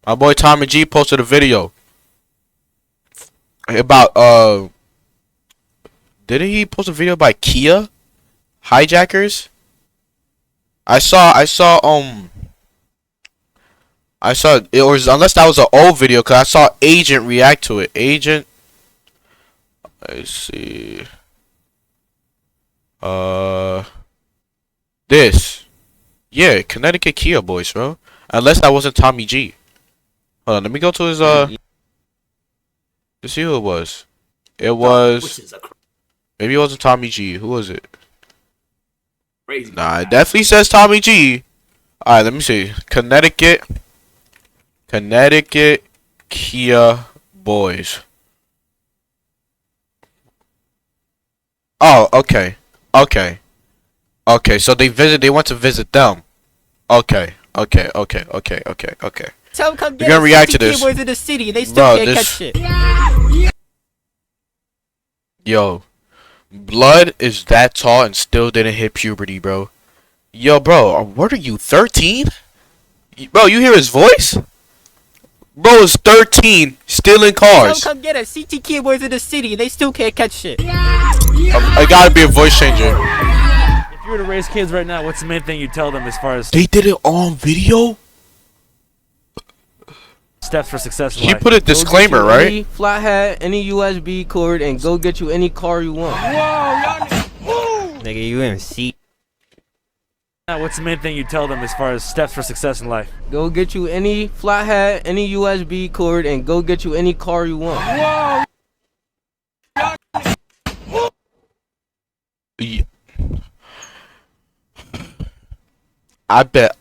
My boy Tommy G posted a video about didn't he post a video by Kia hijackers? I saw it was, unless that was an old video, cause I saw Agent react to it. Agent, let's see, this, yeah, Connecticut Kia boys, bro. Unless that wasn't Tommy G. Hold on, let me go to his to see who it was. It was maybe it wasn't Tommy G. Who was it? Nah, it definitely says Tommy G. All right, let me see. Connecticut Kia boys. Oh, okay. So they went to visit them. Okay. Tell them come get We're gonna react to this. Boys in the city. They still can't catch shit. Yo, Blood is that tall and still didn't hit puberty, bro. Yo, bro, what are you, 13? Bro, you hear his voice? Bro is 13, stealing cars. Tell them come get us. CT boys in the city. They still can't catch shit. I gotta be a voice changer. If you were to raise kids right now, what's the main thing you'd tell them as far as They did it on video? steps for success in He life? put a disclaimer, right? Any flat hat, any USB cord, and go get you any car you want. Nigga, you in C. What's the main thing you'd tell them as far as steps for success in life? Go get you any flat hat, any USB cord, and go get you any car you want. Yeah. I bet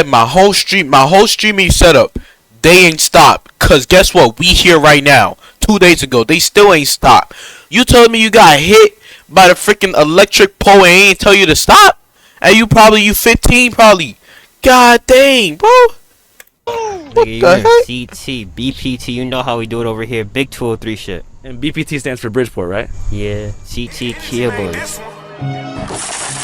my whole streaming setup, they ain't stopped. Cause guess what? We here right now. 2 days ago, they still ain't stopped. You telling me you got hit by the freaking electric pole and ain't tell you to stop? And you 15 probably. God dang, bro. Nigga, you in CT, BPT. You know how we do it over here. Big 203 shit. And BPT stands for Bridgeport, right? Yeah, CT Kia boys.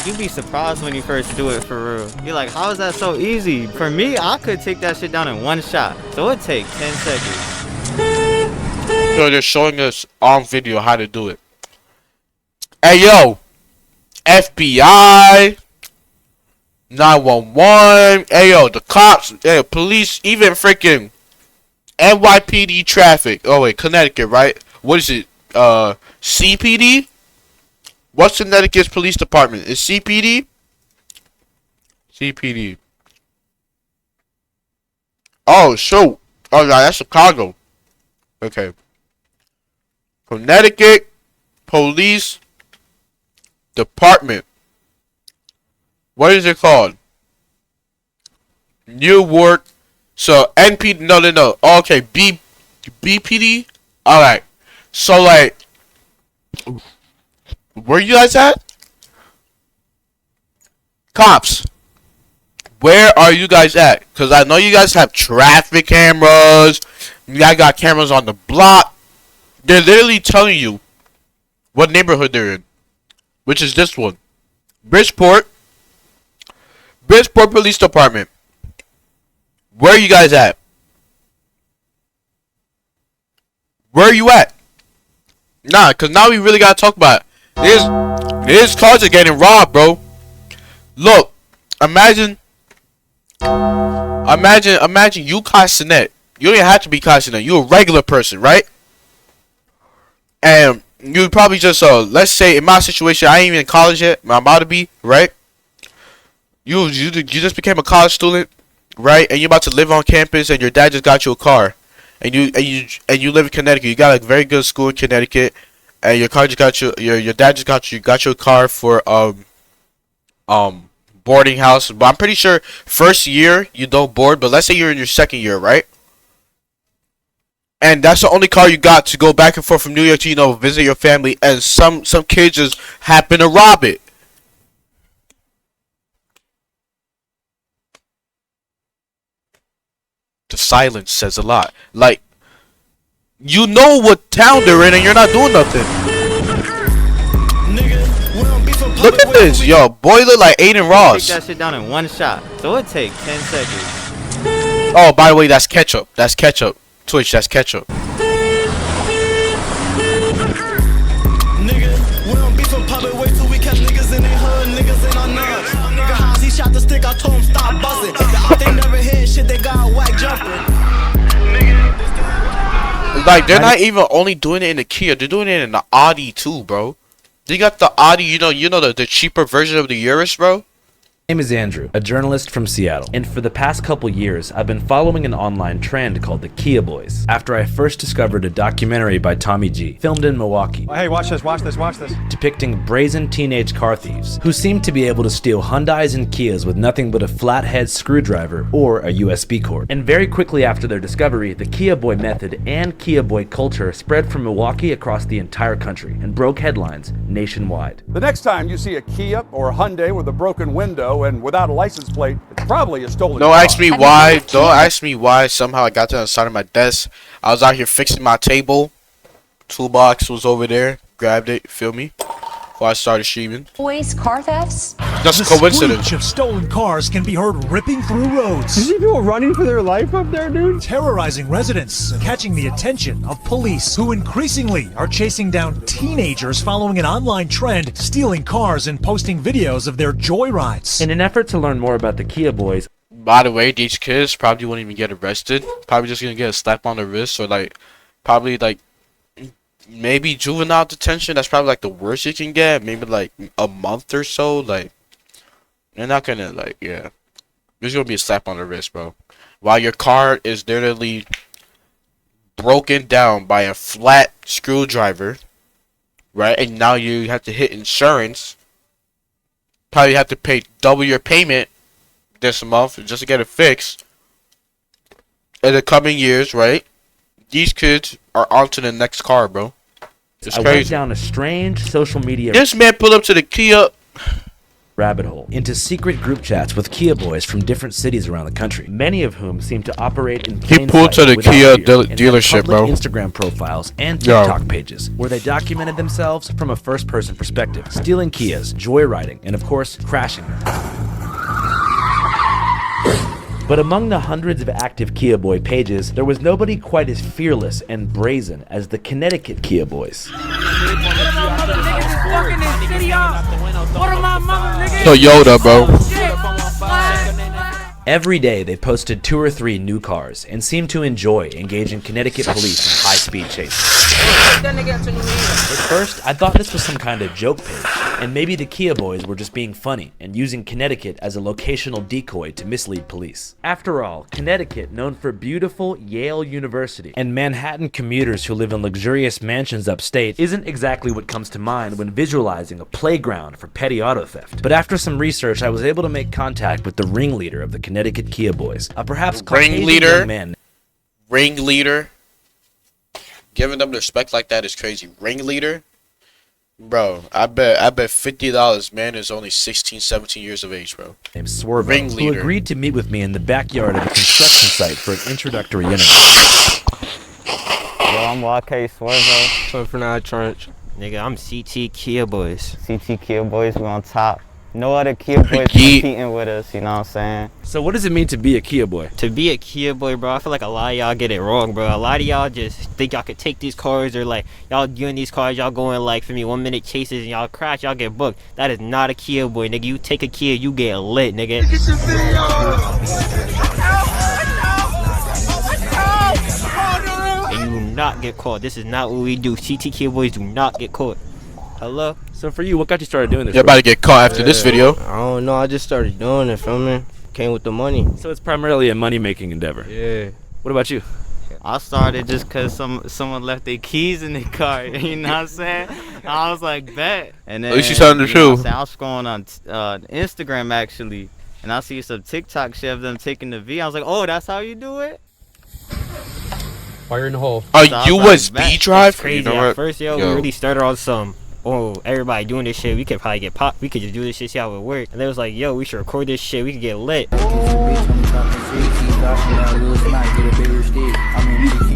You'd be surprised when you first do it for real. You're like, how is that so easy? For me, I could take that shit down in one shot. So it'd take 10 seconds. So they're showing us on video how to do it. Hey yo, FBI, 911. Hey yo, the cops, hey, police, even freaking NYPD traffic. Oh wait, Connecticut, right? What is it? CPD? What's Connecticut's police department? Is CPD? CPD. Oh, shoot. Oh, no, that's Chicago. Okay. Connecticut Police Department. What is it called? Newark. So, NP. No. Okay, BPD? Alright. So, like, where you guys at? Cops, where are you guys at? Because I know you guys have traffic cameras. You guys got cameras on the block. They're literally telling you what neighborhood they're in, which is this one. Bridgeport Police Department. Where are you guys at? Where are you at? Nah, because now we really got to talk about it. These cars are getting robbed, bro. Look, imagine you Kai Sinet. You don't even have to be Kai Sinet. You're a regular person, right? And you probably just let's say in my situation, I ain't even in college yet. I'm about to be, right? You just became a college student, right? And you're about to live on campus, and your dad just got you a car, and you live in Connecticut. You got a very good school in Connecticut. And your car just got you. Your dad just got you a car for boarding house. But I'm pretty sure first year you don't board. But let's say you're in your second year, right? And that's the only car you got to go back and forth from New York to visit your family. And some kids just happen to rob it. The silence says a lot. Like, you know what town they're in and you're not doing nothing. Look at this, yo. Boy look like Aiden Ross. Take that shit down in one shot. So it'd take 10 seconds. Oh, by the way, that's ketchup. That's ketchup. Twitch, that's ketchup. Nigga, we don't beef in public, wait till we catch niggas in their hood, niggas in our nuts. Nigga, Hans, he shot the stick, I told him stop buzzing. The op, they never hit shit, they got whack jumping. Like, they're not even only doing it in the Kia, they're doing it in the Audi too, bro. They got the Audi, you know the cheaper version of the Urus, bro. My name is Andrew, a journalist from Seattle, and for the past couple years, I've been following an online trend called the Kia Boys, after I first discovered a documentary by Tommy G, filmed in Milwaukee. Oh, hey, watch this, watch this, watch this. Depicting brazen teenage car thieves, who seem to be able to steal Hyundais and Kias with nothing but a flathead screwdriver or a USB cord. And very quickly after their discovery, the Kia Boy method and Kia Boy culture spread from Milwaukee across the entire country, and broke headlines nationwide. The next time you see a Kia or a Hyundai with a broken window and without a license plate, it's probably a stolen car. Don't ask me why. Don't ask me why. Somehow I got to the side of my desk. I was out here fixing my table. Toolbox was over there. Grabbed it. Feel me? Before I started streaming. Boys, car thefts? Just The coincidence. screech of stolen cars can be heard ripping through roads. You see people running for their life up there, dude? Terrorizing residents and catching the attention of police, who increasingly are chasing down teenagers following an online trend, stealing cars and posting videos of their joyrides. In an effort to learn more about the Kia Boys, By the way, these kids probably won't even get arrested. Probably just gonna get a slap on the wrist, or like, probably like, maybe juvenile detention. That's probably like the worst you can get. Maybe like a month or so. Like, they're not gonna like, yeah. There's gonna be a slap on the wrist, bro. While your car is literally broken down by a flat screwdriver, right? And now you have to hit insurance. Probably have to pay double your payment this month just to get it fixed. In the coming years, right? These kids are on to the next car, bro. It's I crazy. went down a strange social media This man pulled up to the Kia. rabbit hole into secret group chats with Kia Boys from different cities around the country, many of whom seem to operate in plain pulled sight to the without Kia fear, and have dealership, public bro. Instagram profiles and Yo. TikTok pages where they documented themselves from a first-person perspective, stealing Kias, joyriding, and of course, crashing them. But among the hundreds of active Kia Boy pages, there was nobody quite as fearless and brazen as the Connecticut Kia Boys. So Yoda, bro. Every day they posted 2 or 3 new cars and seemed to enjoy engaging Connecticut police in high-speed chases. At first, I thought this was some kind of joke page, and maybe the Kia Boys were just being funny and using Connecticut as a locational decoy to mislead police. After all, Connecticut, known for beautiful Yale University, and Manhattan commuters who live in luxurious mansions upstate, isn't exactly what comes to mind when visualizing a playground for petty auto theft. But after some research, I was able to make contact with the ringleader of the Connecticut Kia Boys, a perhaps Caucasian Ringleader? young man. Ringleader. Giving them respect like that is crazy. Ringleader? Bro, I bet $50 man is only 16, 17 years of age, bro. Named Swervo, who Ringleader. agreed to meet with me in the backyard of a construction site for an introductory interview. Yo, I'm YK Swervo. So for now, Trench. Nigga, I'm CT Kia Boys. CT Kia Boys, we on top. No other Kia Boys Yeet. competing with us, you know what I'm saying? So what does it mean to be a Kia Boy? To be a Kia Boy, bro, I feel like a lot of y'all get it wrong, bro. A lot of y'all just think y'all could take these cars, or like, y'all doing these cars, y'all going like, for me, 1 minute chases and y'all crash, y'all get booked. That is not a Kia Boy, nigga. You take a Kia, you get lit, nigga. And you will not get caught. This is not what we do. CT Kia Boys do not get caught. Hello? So for you, what got you started doing this? You're about to get caught after this video. I don't know. I just started doing it, feel me? Came with the money. So it's primarily a money-making endeavor. Yeah. What about you? I started just cause someone left their keys in the car, you know what I'm saying? I was like, bet. And then, At least you telling the you know what I'm truth. saying? I was scrolling on Instagram actually, and I see some TikTok shit of them taking the V. I was like, oh, that's how you do it? Fire in the hole. A So I was like, USB bet. drive? It's crazy. You know At what? first, we Yo. really started on some, oh, everybody doing this shit. We could probably get popped. We could just do this shit, see how it work. And they was like, yo, we should record this shit. We could get lit.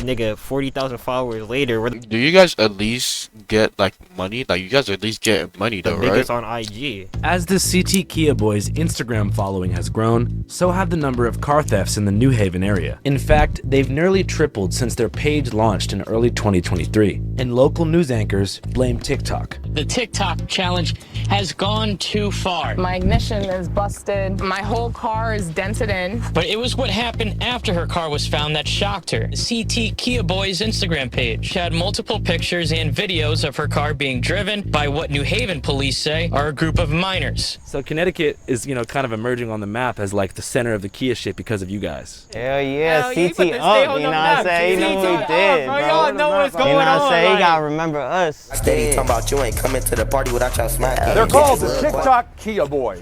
Nigga, 40,000 followers later. Do you guys at least get like money? Like you guys are at least getting money The though, biggest right? on IG. As the CT Kia Boys Instagram following has grown, so have the number of car thefts in the New Haven area. In fact, they've nearly tripled since their page launched in early 2023, and local news anchors blame TikTok. The TikTok challenge has gone too far. My ignition is busted. My whole car is dented in. But it was what happened after her car was found that shocked her. The CT Kia Boys Instagram page had multiple pictures and videos of her car being driven by what New Haven police say are a group of minors. So Connecticut is, kind of emerging on the map as like the center of the Kia shit because of you guys. Hell yeah, Hell yeah, CT put the up, stay you on know the what I'm map. saying? You know CT what we up, did, bro. bro. Y'all know what's going You know what I'm on, saying? You like- gotta remember us. Steady talking about you ain't coming to the party without your smack. They're called the TikTok Kia Boys.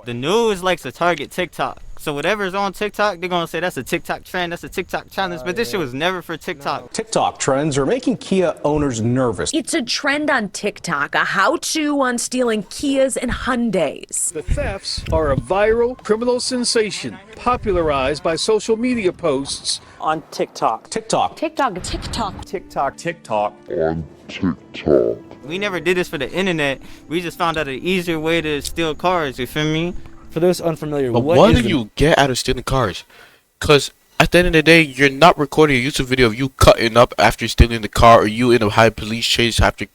The news likes to target TikTok. So whatever's on TikTok, they're gonna say that's a TikTok trend, that's a TikTok challenge, but this shit was never for TikTok. TikTok trends are making Kia owners nervous. It's a trend on TikTok, a how-to on stealing Kias and Hyundais. The thefts are a viral criminal sensation popularized by social media posts On TikTok. TikTok. TikTok, TikTok. TikTok, TikTok. On TikTok. We never did this for the internet. We just found out an easier way to steal cars, you feel me? For those unfamiliar, But what do you get out of stealing cars? Because at the end of the day, you're not recording a YouTube video of you cutting up after stealing the car, or you in a high police chase after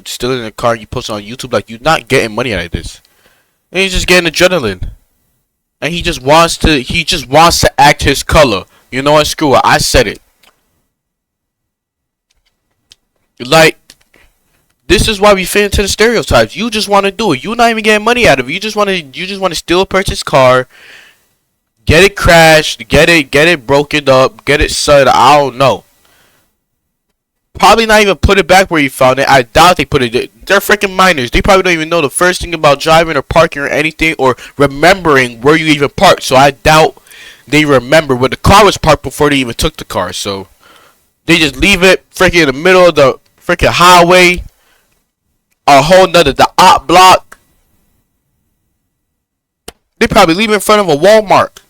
stealing the car and you post it on YouTube. Like, you're not getting money out of this. And he's just getting adrenaline. And he just wants to act his color. You know what? Screw it. I said it. Like, this is why we fit into the stereotypes. You just want to do it. You're not even getting money out of it. You just want to steal a purchased car, get it crashed, get it broken up, get it sold. I don't know. Probably not even put it back where you found it. I doubt they put it. They're freaking minors. They probably don't even know the first thing about driving or parking or anything, or remembering where you even parked. So I doubt they remember where the car was parked before they even took the car. So they just leave it freaking in the middle of the freaking highway. A whole nother, the op block. They probably leave it in front of a Walmart.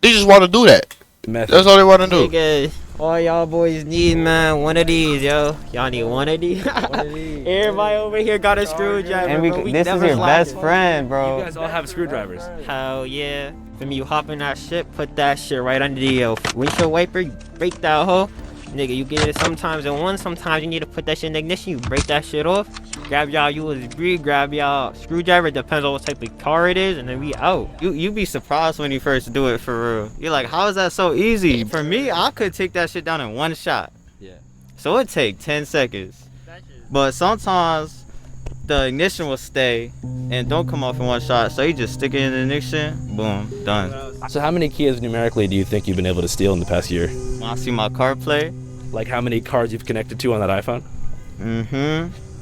They just want to do that. That's all they want to do. Nigga, all y'all boys need, man, one of these, yo. Y'all need one of these. Everybody over here got a screwdriver. And bro. this is your best friend, bro. You guys all have screwdrivers. Hell yeah. When you hop in that shit, put that shit right under the windshield wiper, you break that hole. Nigga, you get it sometimes in one, sometimes you need to put that shit in the ignition, you break that shit off. Grab y'all USB, grab y'all screwdriver, depends on what type of car it is, and then we out. You be surprised when you first do it, for real. You're like, how is that so easy? For me, I could take that shit down in one shot. Yeah. So it take 10 seconds. But sometimes the ignition will stay and don't come off in one shot, so you just stick it in the ignition, boom, done. So how many Kias numerically do you think you've been able to steal in the past year? When I see my car play. Like how many cars you've connected to on that iPhone?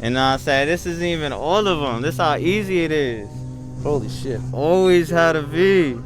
And I said, this isn't even all of them. This how easy it is. Holy shit. Always had a V.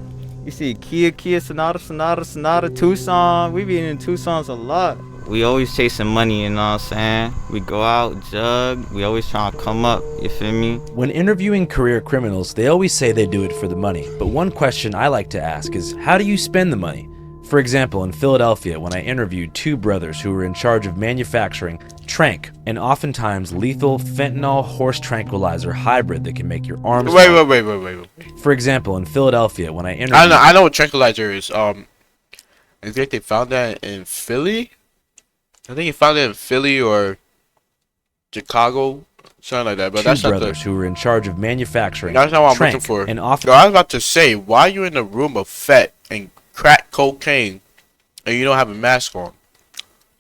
You see Kia, Sonata, Tucson. We be in Tucson's a lot. We always chasing money, you know what I'm saying? We go out, jug. We always trying to come up, you feel me? When interviewing career criminals, they always say they do it for the money. But one question I like to ask is, how do you spend the money? For example, in Philadelphia, when I interviewed two brothers who were in charge of manufacturing Trank, an oftentimes lethal fentanyl horse tranquilizer hybrid that can make your arms... Wait. For example, in Philadelphia, when I interviewed... I know what tranquilizer is. I think they found that in Philly. I think you found it in Philly or Chicago, something like that. But that's not the brothers who were in charge of manufacturing. That's not what I'm Trank, looking for. and Yo, I was about to say, why are you in a room of fat and crack cocaine and you don't have a mask on?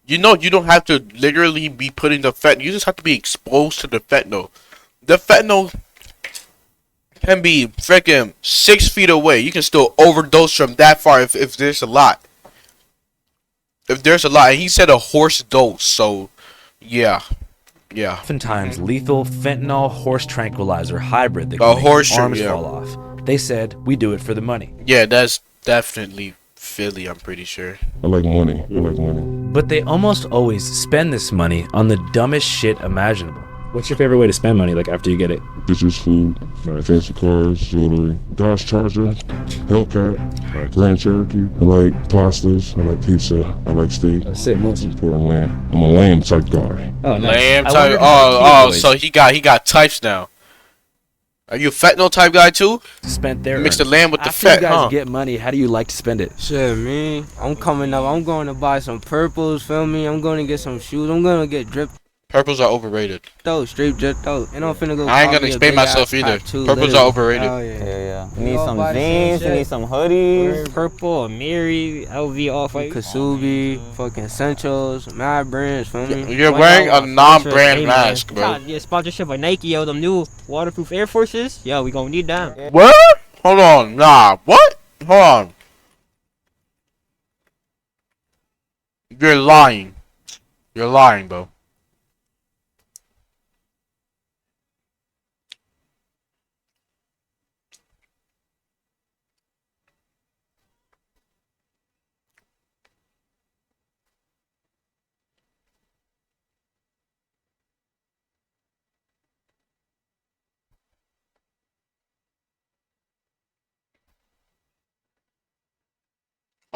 You know you don't have to literally be putting the fentanyl. You just have to be exposed to the fentanyl. The fentanyl can be freaking 6 feet away. You can still overdose from that far if there's a lot. If there's a lot. And he said a horse dose, so yeah. Oftentimes lethal fentanyl horse tranquilizer hybrid that can make your arms fall off. They said, we do it for the money. Yeah, that's definitely Philly, I'm pretty sure. I like money. But they almost always spend this money on the dumbest shit imaginable. What's your favorite way to spend money, like after you get it? Bitches, food, like fancy cars, jewelry, Dodge Charger, Hellcat, like Grand Cherokee. I like pastas, I like pizza, I like steak. That's it, Most important, lamb. I'm a lamb type guy. Oh, nice. Lamb I type. wondered Oh, how Kia so he got types now. Are you a fentanyl type guy too? spent their Mix the lamb with the after fat, you guys huh? get money, how do you like to spend it? Shit, me, I'm coming up. I'm going to buy some purples, feel me? I'm going to get some shoes. I'm going to get dripped Purples are overrated. out, straight dripped out. And I'm finna go. I ain't call gonna me a explain big myself ass either. tattoo, Purples literally. are overrated. Hell yeah. Yeah. You We need all some buy the same jeans, you shit. need some hoodies. Purple, Amiri, LV, off-white. Kasubi, fucking Essentials, Mad Brands, feel me? You're wearing a non-brand mask, bro. Yeah, sponsorship by Nike, yo, them new waterproof Air Forces. Yo, we gonna need them. What? Hold on, nah. What? Hold on. You're lying. You're lying, bro.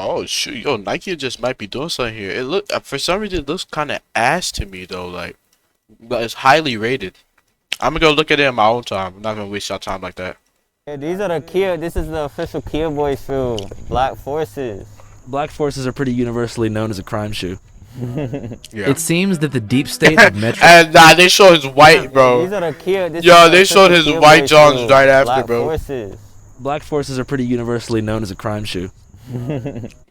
Oh shoot, yo, Nike just might be doing something here. It look for some reason it looks kind of ass to me though, like, but it's highly rated. I'm gonna go look at it in my own time. I'm not gonna waste your time like that. Yeah, these are the Kia. This is the official Kia Boys shoe. Black Forces. Black Forces are pretty universally known as a crime shoe. Yeah. It seems that the deep state of Metro. And nah, they showed his white, bro. These are the Kia. This Yo, is the they showed his official white Kia Boys Johns shoe. right after, Black bro. Forces. Black Forces are pretty universally known as a crime shoe.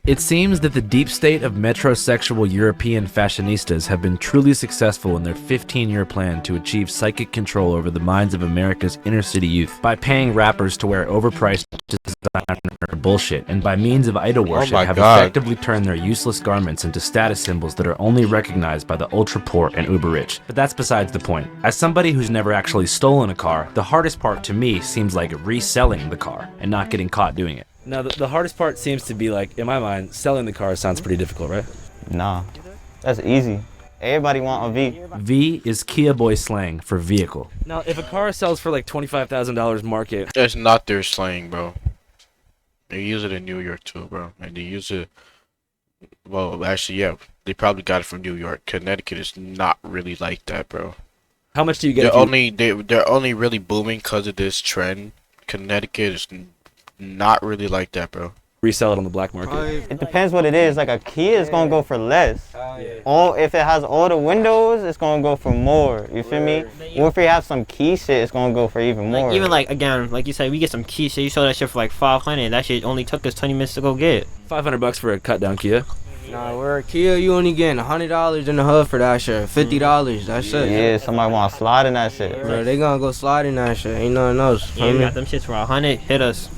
It seems that the deep state of metrosexual European fashionistas have been truly successful in their 15-year plan to achieve psychic control over the minds of America's inner-city youth by paying rappers to wear overpriced designer bullshit, and by means of idol worship my have God. effectively turned their useless garments into status symbols that are only recognized by the ultra-poor and uber-rich. But that's besides the point. As somebody who's never actually stolen a car, the hardest part to me seems like reselling the car and not getting caught doing it. Now, the hardest part seems to be, like, in my mind, selling the car sounds pretty difficult, right? Nah, that's easy. Everybody want a V. V is Kia Boy slang for vehicle. Now, if a car sells for like $25,000 market, That's not their slang, bro. They use it in New York too, bro. And they use it. Well, actually, yeah, they probably got it from New York. Connecticut is not really like that, bro. how much do you get? They're only really booming because of this trend. Connecticut is not really like that, bro. Resell it on the black market. It depends what it is. Like a Kia is gonna go for less. All if it has all the windows, it's gonna go for more. You feel me? Or if you have some key shit, it's gonna go for even more. Like, even like again, like you said, we get some key shit. You sold that shit for like 500. That shit only took us 20 minutes to go get. $500 for a cut down Kia. Nah, we're a Kia, you only getting $100 in the hood for that shit. $50, that's it. Yeah, somebody wanna slide in that shit. Bro, they gonna go slide in that shit. Ain't nothing else. Yeah, we got them shits for 100. Hit us.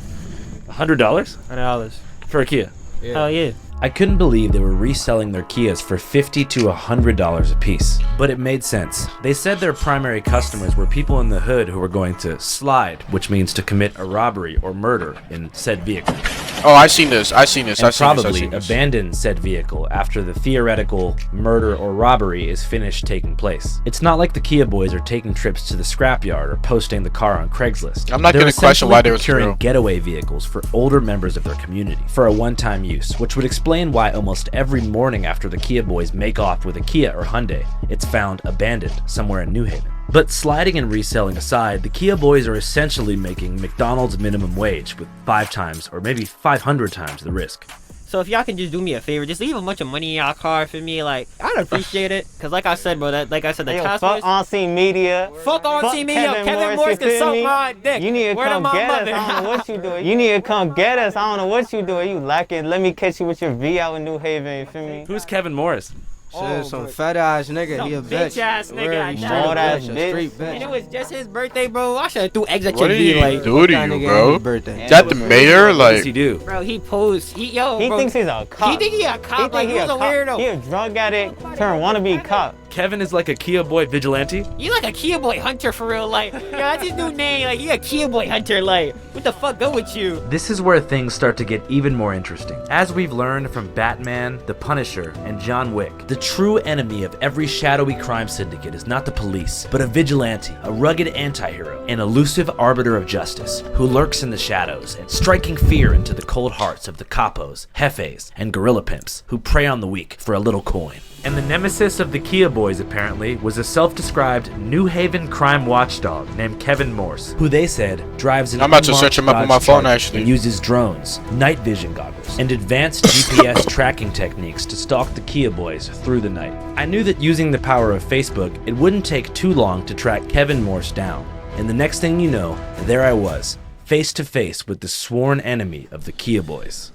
$100 $100 for a Kia. Hell yeah. I couldn't believe they were reselling their Kias for $50 to $100 a piece, but it made sense. They said their primary customers were people in the hood who were going to slide, which means to commit a robbery or murder in said vehicle. Oh, I seen this. And probably abandon said vehicle after the theoretical murder or robbery is finished taking place. It's not like the Kia Boys are taking trips to the scrapyard or posting the car on Craigslist. I'm not They're gonna question why they were procuring real. getaway vehicles for older members of their community for a one-time use, which would explain why almost every morning after the Kia Boys make off with a Kia or Hyundai, it's found abandoned somewhere in New Haven. But sliding and reselling aside, the Kia Boys are essentially making McDonald's minimum wage with 5 times or maybe 500 times the risk. So if y'all can just do me a favor, just leave a bunch of money in y'all car for me, like, I'd appreciate it. Cause like I said, bro, the Yo, customers. fuck on-scene media. Fuck on-scene media. Kevin Morris can suck my dick. You need to Word of come my get mother. us. I don't know what you doing. You need to come get us. I don't know what you doing. You lacking. Let me catch you with your V out in New Haven. You feel me? Who's Kevin Morris? Shit, some fat ass nigga. He a bitch. Bitch ass nigga. Word, I he know. straight Old ass bitch, a bitch. street bitch. And it was just his birthday, bro. I should have threw eggs at What your did V, he like. do to that you, nigga bro? his birthday. Is that the mayor? What Like, does he do? Bro, he posed. He He bro, thinks he's a cop. He think he a cop. Like, he he's a cop. weirdo. He a drug addict turned wannabe cop. Kevin is like a Kia Boy vigilante? You like a Kia Boy hunter for real, like, yo, that's his new name, like, you a Kia Boy hunter, like, what the fuck go with you? This is where things start to get even more interesting. As we've learned from Batman, The Punisher, and John Wick, the true enemy of every shadowy crime syndicate is not the police, but a vigilante, a rugged anti-hero, an elusive arbiter of justice, who lurks in the shadows and striking fear into the cold hearts of the capos, jefes, and gorilla pimps who prey on the weak for a little coin. And the nemesis of the Kia Boys, apparently, was a self-described New Haven crime watchdog named Kevin Morse, who they said drives an I'm about to search him up on my phone, actually. and uses drones, night vision goggles, and advanced GPS tracking techniques to stalk the Kia Boys through the night. I knew that using the power of Facebook, it wouldn't take too long to track Kevin Morse down. And the next thing you know, there I was, face to face with the sworn enemy of the Kia Boys.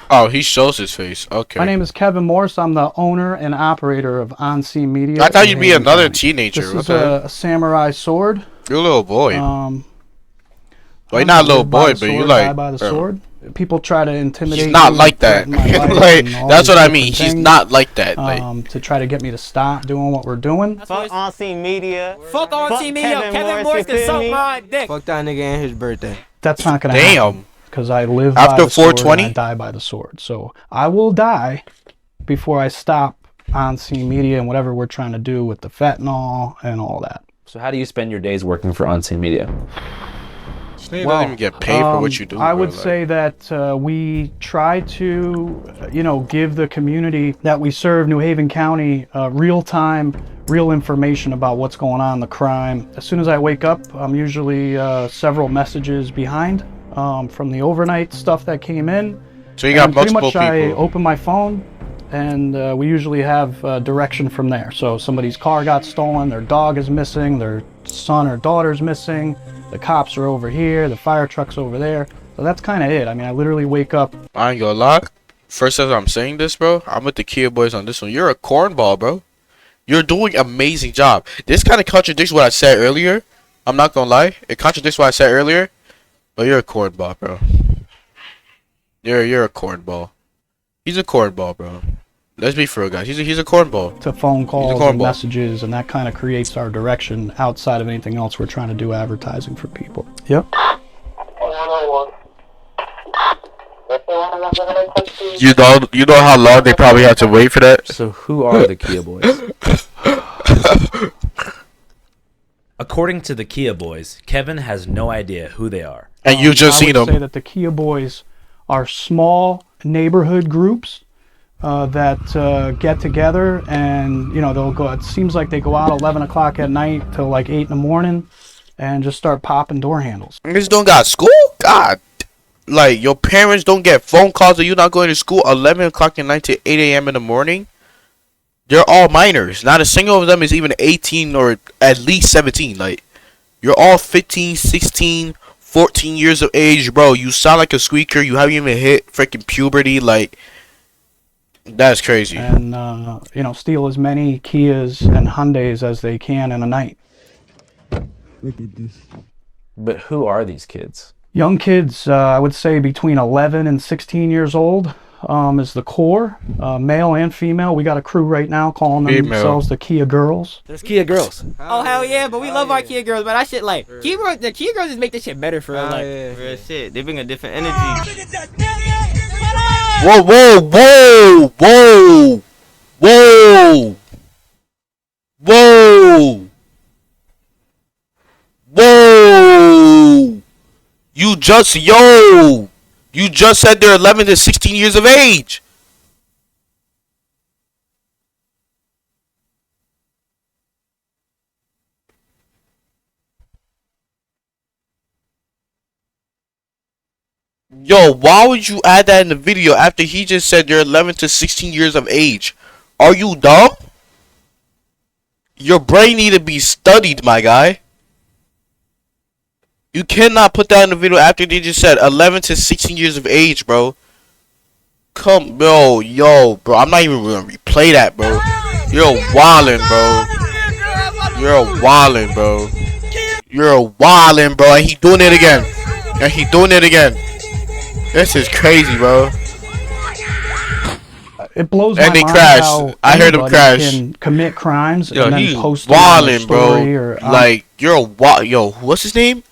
Oh, he shows his face. Okay. My name is Kevin Morse. I'm the owner and operator of On Scene Media. I thought you'd be another teenager. This is a samurai sword. You're a little boy. Well, you're not a little boy, but you like. Die by the sword. People try to intimidate. He's not me, like that. Like, that's what I mean. He's not like that. Like. To try to get me to stop doing what we're doing. Fuck On Scene Media. Fuck On Scene Media. Kevin Morse can suck my dick. Fuck that nigga and his birthday. That's not gonna happen. Because I live after by the 420, sword and I die by the sword. So I will die before I stop On Scene Media and whatever we're trying to do with the fentanyl and all that. So how do you spend your days working for On Scene Media? You don't even get paid for what you do. I would say that we try to, give the community that we serve, New Haven County, real-time, real information about what's going on, the crime. As soon as I wake up, I'm usually several messages behind. From the overnight stuff that came in. So you got multiple people. I people. open my phone, and we usually have direction from there. So somebody's car got stolen, their dog is missing, their son or daughter's missing, the cops are over here, the fire truck's over there. So that's kind of it. I mean, I literally wake up. I ain't gonna lie. First as I'm saying this, bro, I'm with the Kia Boys on this one. You're a cornball, bro. You're doing an amazing job. This kind of contradicts what I said earlier. I'm not gonna lie. It contradicts what I said earlier. But you're a cornball, bro. You're a cornball. He's a cornball, bro. Let's be for real, guys. He's a cornball. To phone calls and messages, and that kind of creates our direction outside of anything else we're trying to do advertising for people. Yep. You know how long they probably had to wait for that? So who are the Kia Boys? According to the Kia Boys, Kevin has no idea who they are. And you just seen them. I would say that the Kia Boys are small neighborhood groups that get together, and they'll go. It seems like they go out 11 o'clock at night till like 8 in the morning, and just start popping door handles. Niggas don't got school? God, like your parents don't get phone calls that you're not going to school 11 o'clock at night to 8 a.m. in the morning. They're all minors. Not a single of them is even 18 or at least 17. Like, you're all 15, 16, 14 years of age, bro. You sound like a squeaker. You haven't even hit freaking puberty. Like, that's crazy. And, steal as many Kias and Hyundais as they can in a night. Look at this. But who are these kids? Young kids, I would say between 11 and 16 years old. Is the core, male and female. We got a crew right now calling themselves the Kia Girls. There's Kia Girls. Oh hell yeah, but we love our Kia Girls, but that shit like the Kia Girls just make this shit better for real, like real shit. They bring a different energy. Whoa, whoa, whoa, whoa, whoa, whoa, whoa. You just said they're 11 to 16 years of age. Yo, why would you add that in the video after he just said they're 11 to 16 years of age? Are you dumb? Your brain need to be studied, my guy. You cannot put that in the video after they just said 11 to 16 years of age, bro. Come, yo, bro. I'm not even gonna replay that, bro. You're wildin', bro. You're wildin', bro. You're wildin', bro. And he doing it again. And he doing it again. This is crazy, bro. it blows And my they mind crash. how I heard them anybody crash. can commit crimes Yo, and then he's post it on their wildin', bro. story or Like, you're a yo, what's his name?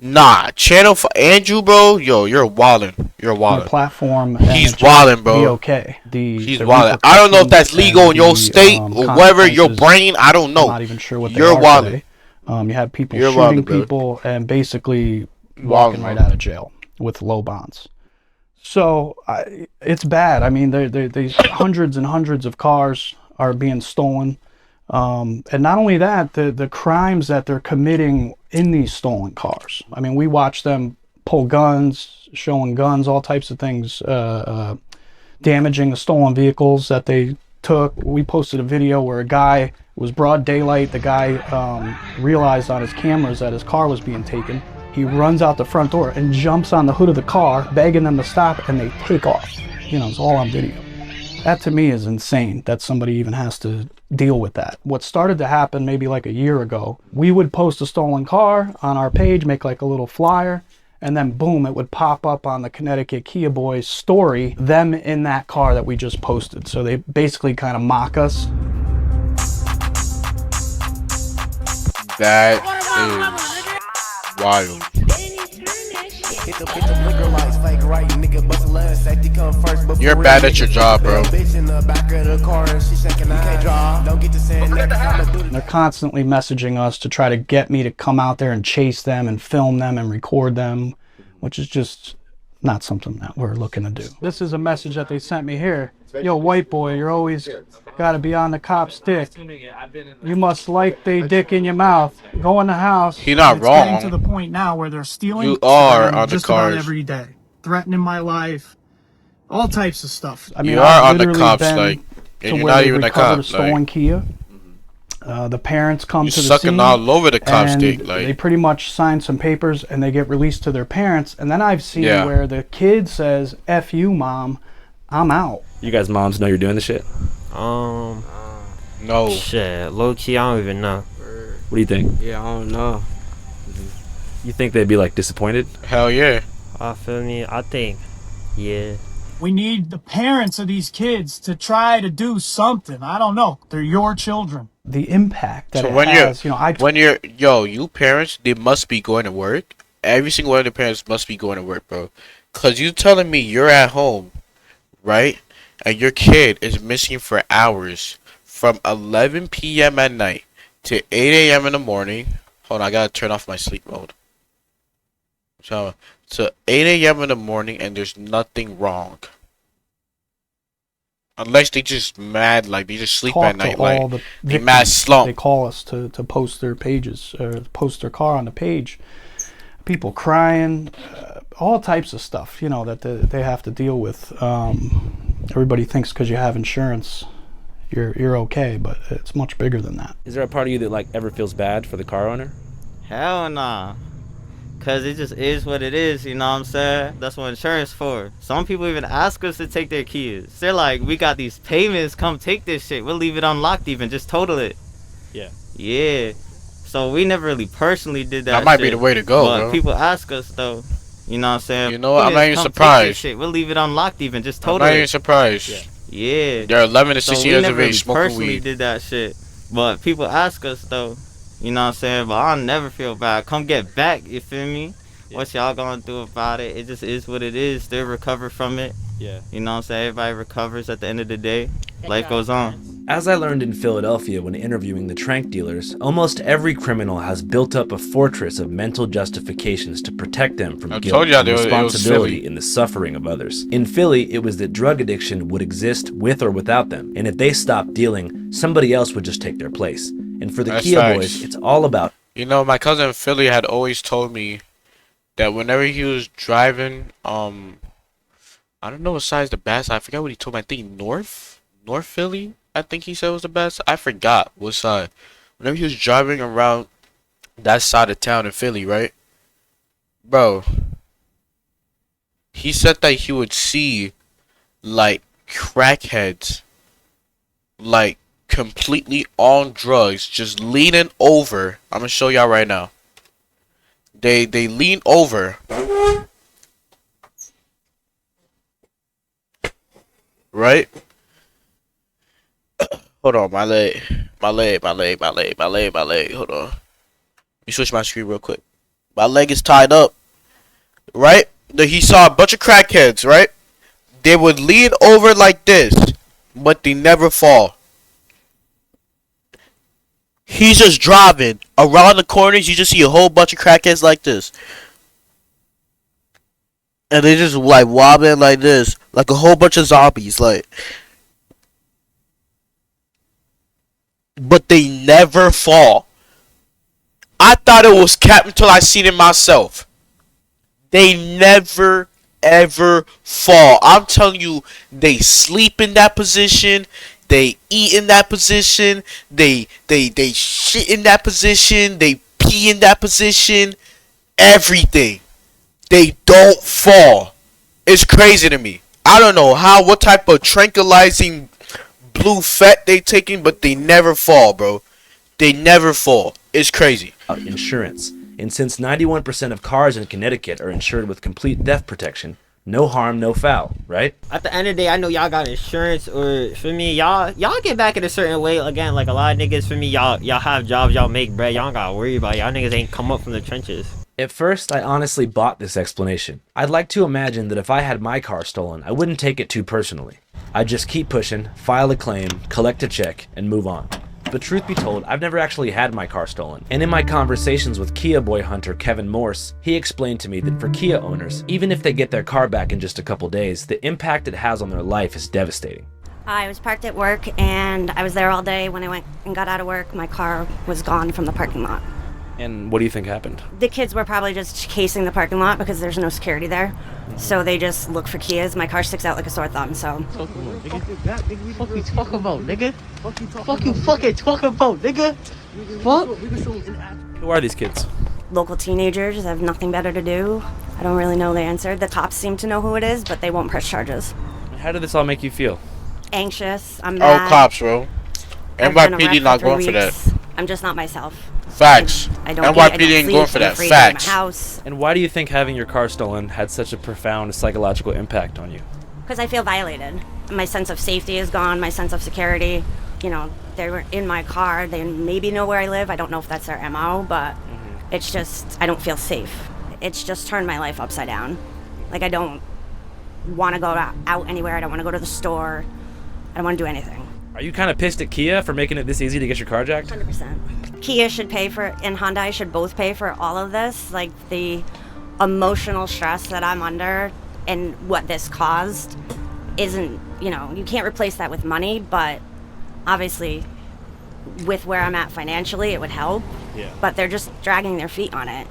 Nah, channel for Andrew, bro. Yo, you're wildin'. You're the wildin'. platform. And He's it just wildin', bro. Be okay. He's wildin'. I don't know if that's legal in your state or whatever, your brain. I don't know. I'm not even sure what they You're are wildin'. today. You have people You're shooting wildin', bro. people and basically walking right out of jail with low bonds. So it's bad. I mean, there's hundreds and hundreds of cars are being stolen. And not only that, the crimes that they're committing in these stolen cars. I mean, we watch them pull guns, showing guns, all types of things, damaging the stolen vehicles that they took. We posted a video where a guy, it was broad daylight, the guy realized on his cameras that his car was being taken. He runs out the front door and jumps on the hood of the car, begging them to stop, and they take off. You know, it's all on video. That to me is insane that somebody even has to deal with that. What started to happen maybe like a year ago, we would post a stolen car on our page, make like a little flyer, and then boom, it would pop up on the Connecticut Kia Boys story, them in that car that we just posted. So they basically kind of mock us. That is wild. You're bad at your job, bro. They're constantly messaging us to try to get me to come out there and chase them and film them and record them, which is just not something that we're looking to do. This is a message that they sent me here. Yo, white boy, you're always got to be on the cop's dick. You must like they dick in your mouth. Go in the house. He's not It's wrong. getting to the point now where they're stealing. You are on the just about cars. every day, threatening my life, all types of stuff. I mean, You I've are on the literally cops, been like, to and you're where not they even a recovered cop. a stolen Like, Kia. The parents come you to the sucking scene all over the cop and stick, like. they pretty much sign some papers and they get released to their parents. And then I've seen Yeah. where the kid says, "F you, mom, I'm out." You guys' moms know you're doing this shit? No. Shit, low key, I don't even know. What do you think? Yeah, I don't know. You think they'd be like disappointed? Hell yeah. I feel me. I think, yeah. We need the parents of these kids to try to do something. I don't know. They're your children. The impact that So it when has, you parents, they must be going to work. Every single one of the parents must be going to work, bro. Cause you telling me you're at home, right? And your kid is missing for hours from 11 p.m. at night to 8 a.m. in the morning. Hold on, I gotta turn off my sleep mode. So, to 8 a.m. in the morning and there's nothing wrong. Unless they just mad, like they just sleep at night, like they mad slump. They call us to post their pages or post their car on the page. People crying, all types of stuff, you know, that they have to deal with. Everybody thinks because you have insurance, you're okay, but it's much bigger than that. Is there a part of you that like ever feels bad for the car owner? Hell nah. Cause it just is what it is, you know what I'm saying? That's what insurance for. Some people even ask us to take their keys. They're like, we got these payments, come take this shit. We'll leave it unlocked even, just total it. Yeah. Yeah. So we never really personally did that. That might shit. be the way to go, but bro. people ask us though. You know what I'm saying? You know what? I'm not even Come take this surprised. shit. We'll leave it unlocked even, just I'm total not it. even surprised. Yeah. They're 11 to 16 years we of never age really smoking personally weed. did that shit. But people ask us though. You know what I'm saying? But I'll never feel bad. Come get back, you feel me? What y'all gonna do about it? It just is what it is. They'll recover from it. Yeah. You know what I'm saying? Everybody recovers at the end of the day. Life goes on. As I learned in Philadelphia when interviewing the trank dealers, almost every criminal has built up a fortress of mental justifications to protect them from I guilt told y'all and it was responsibility Philly. in the suffering of others. In Philly, it was that drug addiction would exist with or without them, and if they stopped dealing, somebody else would just take their place. And for the That's Kia facts. Boys, it's all about. You know, my cousin in Philly had always told me that whenever he was driving, I don't know what side's the best. I forgot what he told me. I think North Philly, I think he said was the best. I forgot what side. Whenever he was driving around that side of town in Philly, right? Bro, he said that he would see, like, crackheads, like, completely on drugs, just leaning over. I'm gonna show y'all right now. They lean over, right? Hold on, my leg. Hold on. Let me switch my screen real quick. My leg is tied up. Right? He saw a bunch of crackheads, right? They would lean over like this, but they never fall. He's just driving. Around the corners, you just see a whole bunch of crackheads like this. And they just like wobbling like this. Like a whole bunch of zombies. Like. But they never fall. I thought it was cap until I seen it myself. They never ever fall. I'm telling you, they sleep in that position. They eat in that position. They shit in that position. They pee in that position. Everything. They don't fall. It's crazy to me. I don't know what type of tranquilizing blue fat they taking, but they never fall, bro. They never fall. It's crazy. Insurance. And since 91% of cars in Connecticut are insured with complete theft protection, no harm, no foul, right? At the end of the day, I know y'all got insurance, or for me, y'all get back in a certain way. Again, like a lot of niggas, for me, y'all have jobs, y'all make bread, y'all don't gotta worry about it. Y'all niggas ain't come up from the trenches. At first, I honestly bought this explanation. I'd like to imagine that if I had my car stolen, I wouldn't take it too personally. I'd just keep pushing, file a claim, collect a check, and move on. But truth be told, I've never actually had my car stolen. And in my conversations with Kia boy hunter Kevin Morse, he explained to me that for Kia owners, even if they get their car back in just a couple days, the impact it has on their life is devastating. I was parked at work and I was there all day. When I went and got out of work, my car was gone from the parking lot. And what do you think happened? The kids were probably just casing the parking lot because there's no security there. So they just look for Kias. My car sticks out like a sore thumb, so. Fuck you talking about, nigga? Fuck you fucking talking about, nigga? Fuck? Who are these kids? Local teenagers have nothing better to do. I don't really know the answer. The cops seem to know who it is, but they won't press charges. How did this all make you feel? Anxious. I'm mad. Oh, cops, bro. NYPD not going for that. I'm just not myself. Facts. NYPD ain't going for that. Facts. House. And why do you think having your car stolen had such a profound psychological impact on you? Because I feel violated. My sense of safety is gone. My sense of security. You know, they were in my car. They maybe know where I live. I don't know if that's their MO, but it's just, I don't feel safe. It's just turned my life upside down. Like, I don't want to go out anywhere. I don't want to go to the store. I don't want to do anything. Are you kind of pissed at Kia for making it this easy to get your car jacked? 100%. Kia should pay for, and Hyundai should both pay for all of this. Like, the emotional stress that I'm under and what this caused isn't, you know, you can't replace that with money, but obviously with where I'm at financially, it would help. Yeah. But they're just dragging their feet on it.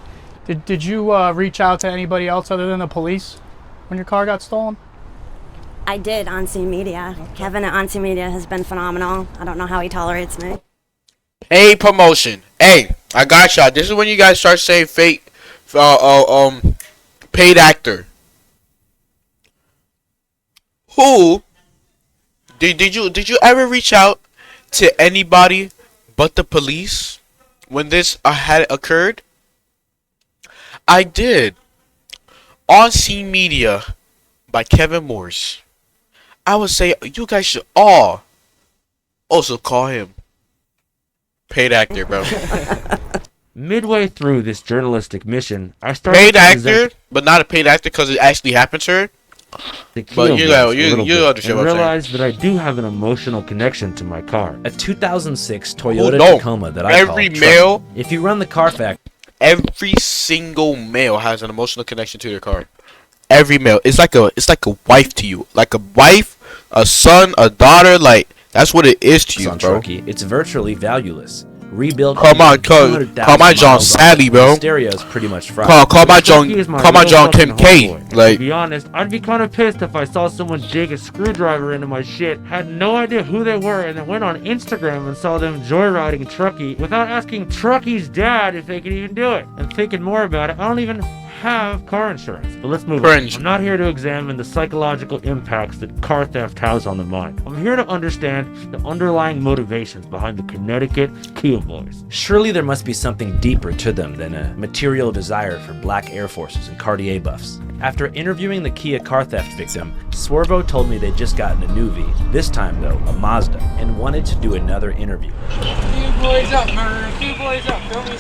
Did you reach out to anybody else other than the police when your car got stolen? I did, On Scene Media. Okay. Kevin at On Scene Media has been phenomenal. I don't know how he tolerates me. Paid promotion. Hey, I got y'all. This is when you guys start saying fake, paid actor. Who did you ever reach out to anybody but the police when this had occurred? I did. On Scene Media by Kevin Morse. I would say you guys should all also call him paid actor, bro. Midway through this journalistic mission, I started paid actor, but not a paid actor because it actually happened to her. But you understand what I'm saying. Realized that I do have an emotional connection to my car. A 2006 Toyota Tacoma that I call male. If you run the Carfax, every single male has an emotional connection to their car. Every male, it's like a wife to you, like a wife, a son, a daughter. Like that's what it is to you, bro. It's virtually valueless. Rebuilt. Come on, call my John Sally, bro. Stereo's pretty much fried. Call my John Kim K. Like, to be honest, I'd be kind of pissed if I saw someone dig a screwdriver into my shit, had no idea who they were, and then went on Instagram and saw them joyriding Truckee without asking Truckee's dad if they could even do it. And thinking more about it, I don't even have car insurance. But let's move on. I'm not here to examine the psychological impacts that car theft has on the mind. I'm here to understand the underlying motivations behind the Connecticut Kia Boys. Surely there must be something deeper to them than a material desire for black Air Forces and Cartier buffs. After interviewing the Kia car theft victim, Swervo told me they'd just gotten a new V, this time though a Mazda, and wanted to do another interview. Boys up, man. Boys up. Feel me?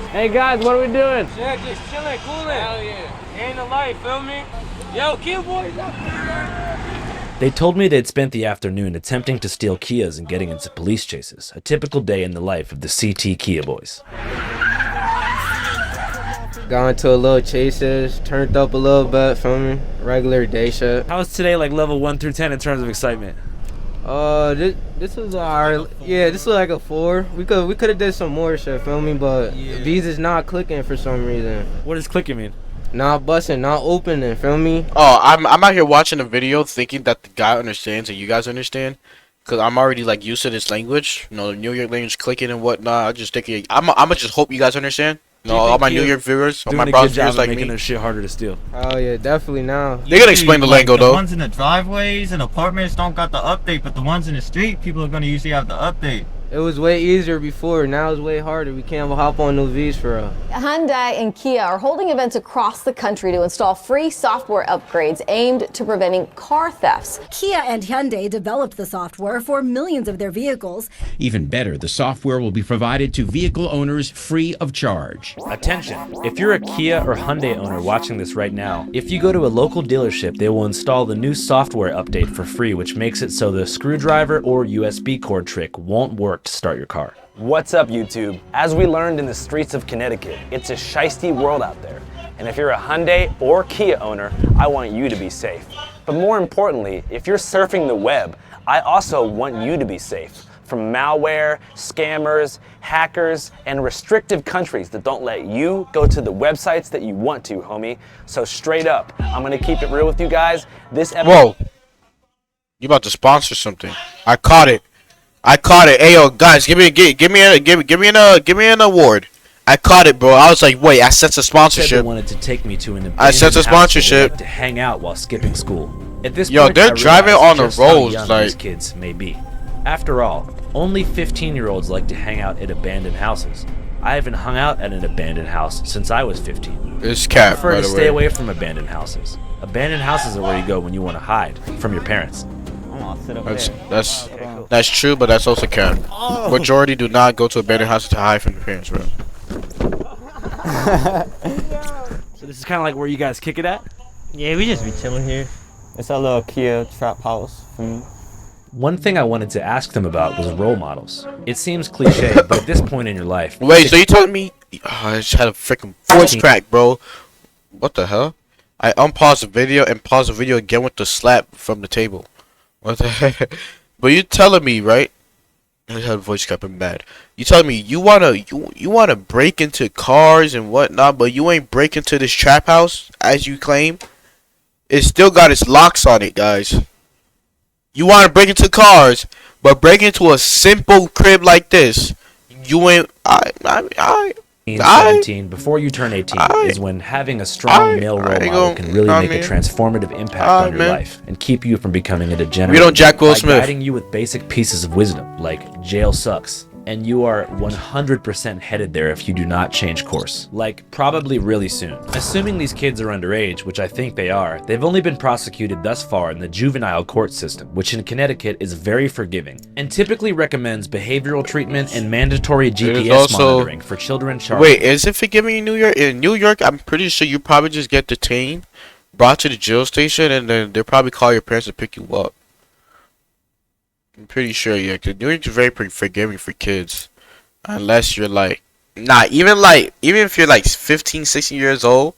Hey guys, what are we doing? Yeah, just chilling, cooling. Hell yeah. Ain't the life, feel me? Yo, Boys up. They told me they'd spent the afternoon attempting to steal Kias and getting into police chases, a typical day in the life of the CT Kia boys. Got into a little chases, turned up a little bit, feel me? Regular day shit. How was today like level 1 through 10 in terms of excitement? This was this was like a 4. We could have did some more shit, feel me? But these is not clicking for some reason. What does clicking mean? Not busting, not opening, feel me? Oh, I'm out here watching a video thinking that the guy understands and you guys understand. Cause I'm already like used to this language, you know, the New York language clicking and whatnot. I just think I'ma just hope you guys understand. You know, all my New York viewers, all my browser viewers like making me. their shit harder to steal. Oh yeah, definitely now. They gotta explain the lingo though. The ones in the driveways and apartments don't got the update, but the ones in the street, people are gonna usually have the update. It was way easier before. Now it's way harder. We can't hop on new V's for real. Hyundai and Kia are holding events across the country to install free software upgrades aimed to preventing car thefts. Kia and Hyundai developed the software for millions of their vehicles. Even better, the software will be provided to vehicle owners free of charge. Attention! If you're a Kia or Hyundai owner watching this right now, if you go to a local dealership, they will install the new software update for free, which makes it so the screwdriver or USB cord trick won't work to start your car. What's up, YouTube? As we learned in the streets of Connecticut, it's a shiesty world out there. And if you're a Hyundai or Kia owner, I want you to be safe. But more importantly, if you're surfing the web, I also want you to be safe from malware, scammers, hackers, and restrictive countries that don't let you go to the websites that you want to, homie. So straight up, I'm gonna keep it real with you guys. This episode— Whoa! You about to sponsor something? I caught it. Hey yo, guys, give me an award. I caught it, bro. I was like, wait, I sense a sponsorship. They wanted to take me to an I sense a sponsorship to hang out while skipping school. At this yo, point, they're driving on the just how roads young like these kids may be. After all, only 15-year-olds like to hang out at abandoned houses. I haven't hung out at an abandoned house since I was 15. It's cap, I prefer by to the stay way. away from abandoned houses. Abandoned houses are where you go when you want to hide from your parents. That's true, but that's also cap. Majority do not go to abandoned houses to hide from their parents, bro. So this is kind of like where you guys kick it at? Yeah, we just be chilling here. It's our little Kia trap house for me. One thing I wanted to ask them about was role models. It seems cliche, but at this point in your life... Wait, so you telling me... Oh, I just had a freaking voice crack, bro. What the hell? I unpaused the video and paused the video again with the slap from the table. What the heck? But you telling me, right? I had a voice crapping bad. You telling me you wanna break into cars and whatnot, but you ain't break into this trap house as you claim? It still got its locks on it, guys. You wanna break into cars, but break into a simple crib like this. You ain't. 17, before you turn 18, is when having a strong male role model can really make a transformative impact on your life and keep you from becoming a degenerate. We don't Jack Will Smith. By guiding you with basic pieces of wisdom, like jail sucks, and you are 100% headed there if you do not change course. Like, probably really soon. Assuming these kids are underage, which I think they are, they've only been prosecuted thus far in the juvenile court system, which in Connecticut is very forgiving, and typically recommends behavioral treatment and mandatory GPS monitoring for children charged. Wait, is it forgiving in New York? In New York, I'm pretty sure you probably just get detained, brought to the jail station, and then they'll probably call your parents to pick you up. I'm pretty sure, yeah, because New York is very forgiving for kids. Unless you're like, even if you're like 15, 16 years old,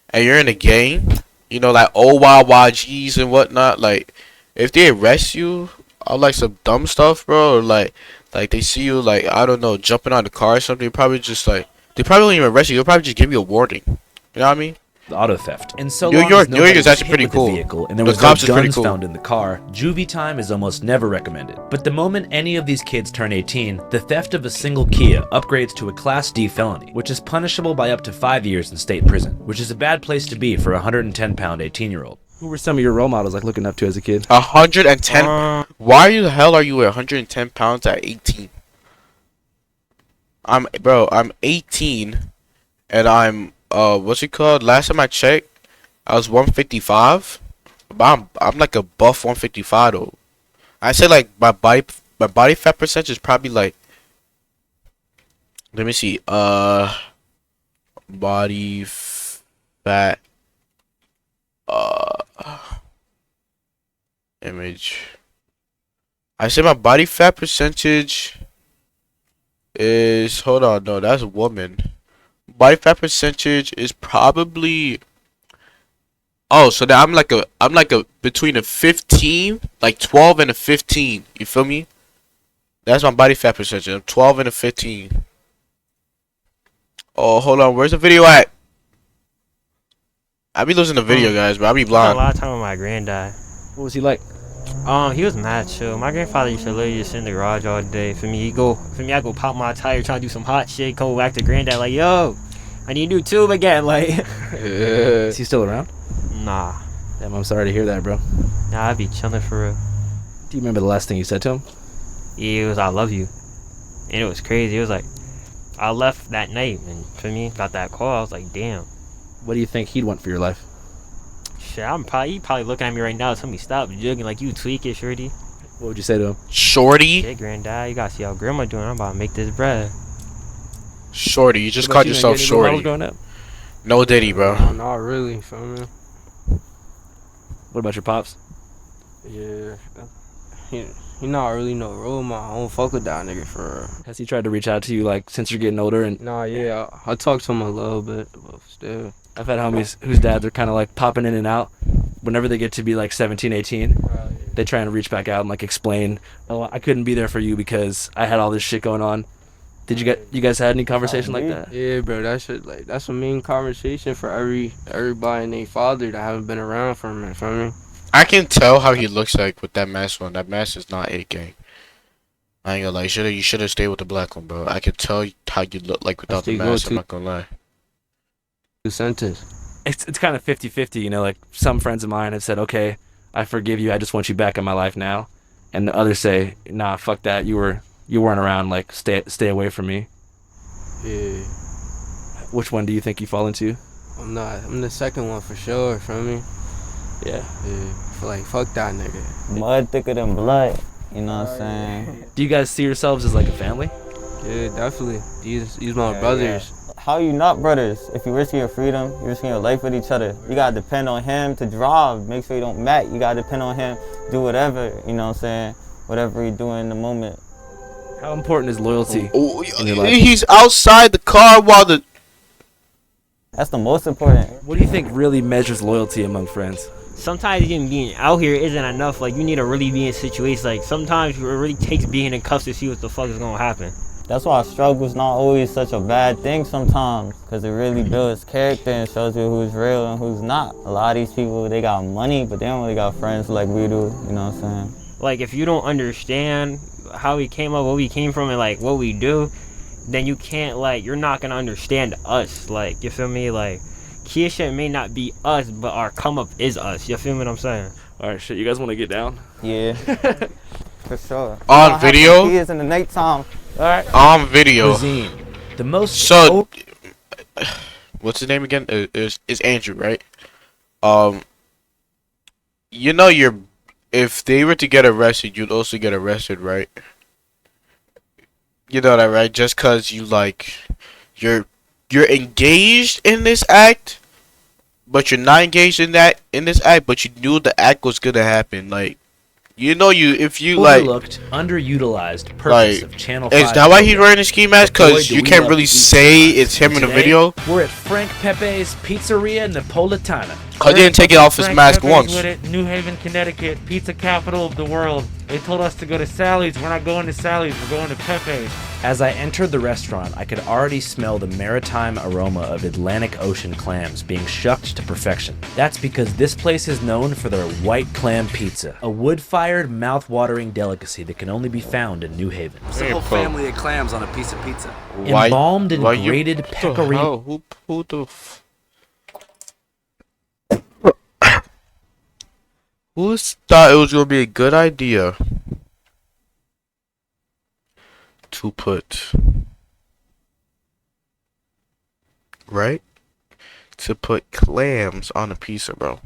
and you're in a gang, you know, like OYYGs and whatnot, like, if they arrest you on like some dumb stuff, bro, or like they see you, like, I don't know, jumping on the car or something, probably just like, they probably won't even arrest you, they'll probably just give you a warning. You know what I mean? Auto theft. And so New York is actually pretty cool. Vehicle, and there was no guns found in the car, juvie time is almost never recommended. But the moment any of these kids turn 18, the theft of a single Kia upgrades to a Class D felony, which is punishable by up to 5 years in state prison, which is a bad place to be for a 110-pound 18-year-old. Who were some of your role models like looking up to as a kid? 110? Why the hell are you 110 pounds at 18? I'm 18, and I'm what's it called? Last time I checked, I was 155. But I'm like a buff 155 though. I say like my body fat percentage is probably like, let me see, body fat image. I say my body fat percentage is, hold on, no, that's a woman. Body fat percentage is probably, oh, so that I'm like a between a 15, like 12 and a 15. You feel me? That's my body fat percentage. I'm 12 and a 15. Oh, hold on. Where's the video at? I be losing the video, guys, but I be I spent blind. a lot of time with my granddad. What was he like? He was mad chill. My grandfather used to literally just sit in the garage all day. I go pop my tire, try to do some hot shit, come back to granddad like, yo, I need a new tube again. Like, Is he still around? Nah. Damn, I'm sorry to hear that, bro. Nah, I be chilling for real. Do you remember the last thing you said to him? Yeah, it was I love you. And it was crazy. It was like, I left that night, and for me, got that call. I was like, damn. What do you think he'd want for your life? Shit, he probably looking at me right now, telling me stop jugging like you tweak it, shorty. What would you say to him? Shorty? Shit, granddad, you gotta see how grandma doing. I'm about to make this bread. Shorty, you just called yourself Shorty. No Diddy, bro. No, not really, feel me? What about your pops? Yeah. He not really no role model. I don't fuck with that nigga for real. Has he tried to reach out to you, like, since you're getting older? And Nah, yeah, I talked to him a little bit, but still. I've had homies whose dads are kind of like popping in and out. Whenever they get to be like 17, 18, they try and reach back out and like explain, oh, I couldn't be there for you because I had all this shit going on. Did you guys had any conversation like that? Yeah, bro, that shit, like, that's a main conversation for everybody and their father that haven't been around for him, feel me? I can tell how he looks like with that mask on. That mask is not 8 gang. I ain't gonna lie. You should have stayed with the black one, bro. I can tell how you look like without the mask. I'm not gonna lie. It's kind of 50-50, you know, like some friends of mine have said, okay, I forgive you, I just want you back in my life now. And the others say, nah, fuck that, you weren't around, like stay away from me. Yeah. Which one do you think you fall into? I'm the second one for sure, feel me? Yeah. Like, fuck that nigga. Mud thicker than blood, you know what I'm saying? Do you guys see yourselves as like a family? Yeah, definitely. These my brothers. How you not brothers? If you're risking your freedom, you're risking your life with each other. You gotta depend on him to drive, make sure you don't mat. You gotta depend on him, do whatever, you know what I'm saying? Whatever he doing in the moment. How important is loyalty in your life? He's outside the car while the... That's the most important. What do you think really measures loyalty among friends? Sometimes even being out here isn't enough. Like, you need to really be in situations. Like, sometimes it really takes being in cuffs to see what the fuck is gonna happen. That's why struggle's not always such a bad thing sometimes, because it really builds character and shows you who's real and who's not. A lot of these people, they got money, but they don't really got friends like we do, you know what I'm saying? Like, if you don't understand how we came up, where we came from, and like what we do, then you can't, like, you're not gonna understand us. Like, you feel me? Like, Kia shit may not be us, but our come up is us. You feel me what I'm saying? Alright, shit, you guys want to get down? Yeah. For sure. On video? He is in the nighttime. Alright. On video. Cuisine. The most... So, what's his name again? Is Andrew, right? You know, if they were to get arrested, you'd also get arrested, right? You know that, right? Just cause you you're engaged in this act, but you're not engaged in this act, but you knew the act was gonna happen. Like, you know, if you overlooked, underutilized purpose of Channel 5. Is that why he's wearing a ski mask? Cause you can't really say it's him in the video. We're at Frank Pepe's Pizzeria Napolitana. I didn't take it off his mask once. With it, New Haven, Connecticut, pizza capital of the world. They told us to go to Sally's. We're not going to Sally's. We're going to Pepe's. As I entered the restaurant, I could already smell the maritime aroma of Atlantic Ocean clams being shucked to perfection. That's because this place is known for their white clam pizza, a wood-fired, mouth-watering delicacy that can only be found in New Haven. It's a whole family of clams on a piece of pizza. Embalmed in grated pecorino. Who the Who thought it was gonna be a good idea to put to put clams on a pizza, bro?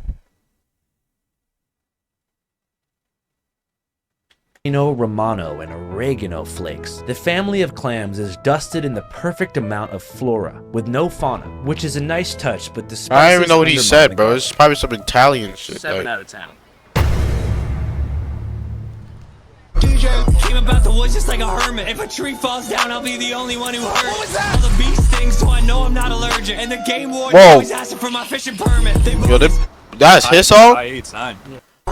Romano and oregano flakes. The family of clams is dusted in the perfect amount of flora with no fauna, which is a nice touch, but the spices I don't even know what he undermine said, the bro. garlic. It's probably some Italian shit. 7 like- out of 10. Came about the woods just like a hermit. If a tree falls down, I'll be the only one who hurt. What was that? All the bee stings, so I know I'm not allergic. And the game warden always asking for my fishing permit. They Yo, that's his song?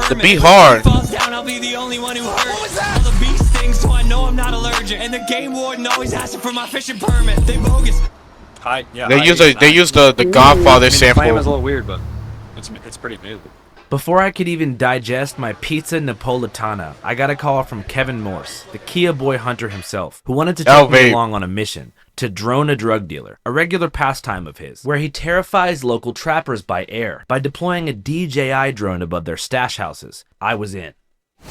The beat hard. falls down, I'll be the only one who hurt. What was that? All the bee stings, so I know I'm not allergic. And the game warden always asking for my fishing permit. They bogus. They use the Godfather sample. Clam is a little weird, but it's pretty new. Before I could even digest my pizza napolitana, I got a call from Kevin Morse, the Kia boy hunter himself, who wanted to take me along on a mission to drone a drug dealer, a regular pastime of his, where he terrifies local trappers by air by deploying a DJI drone above their stash houses. I was in.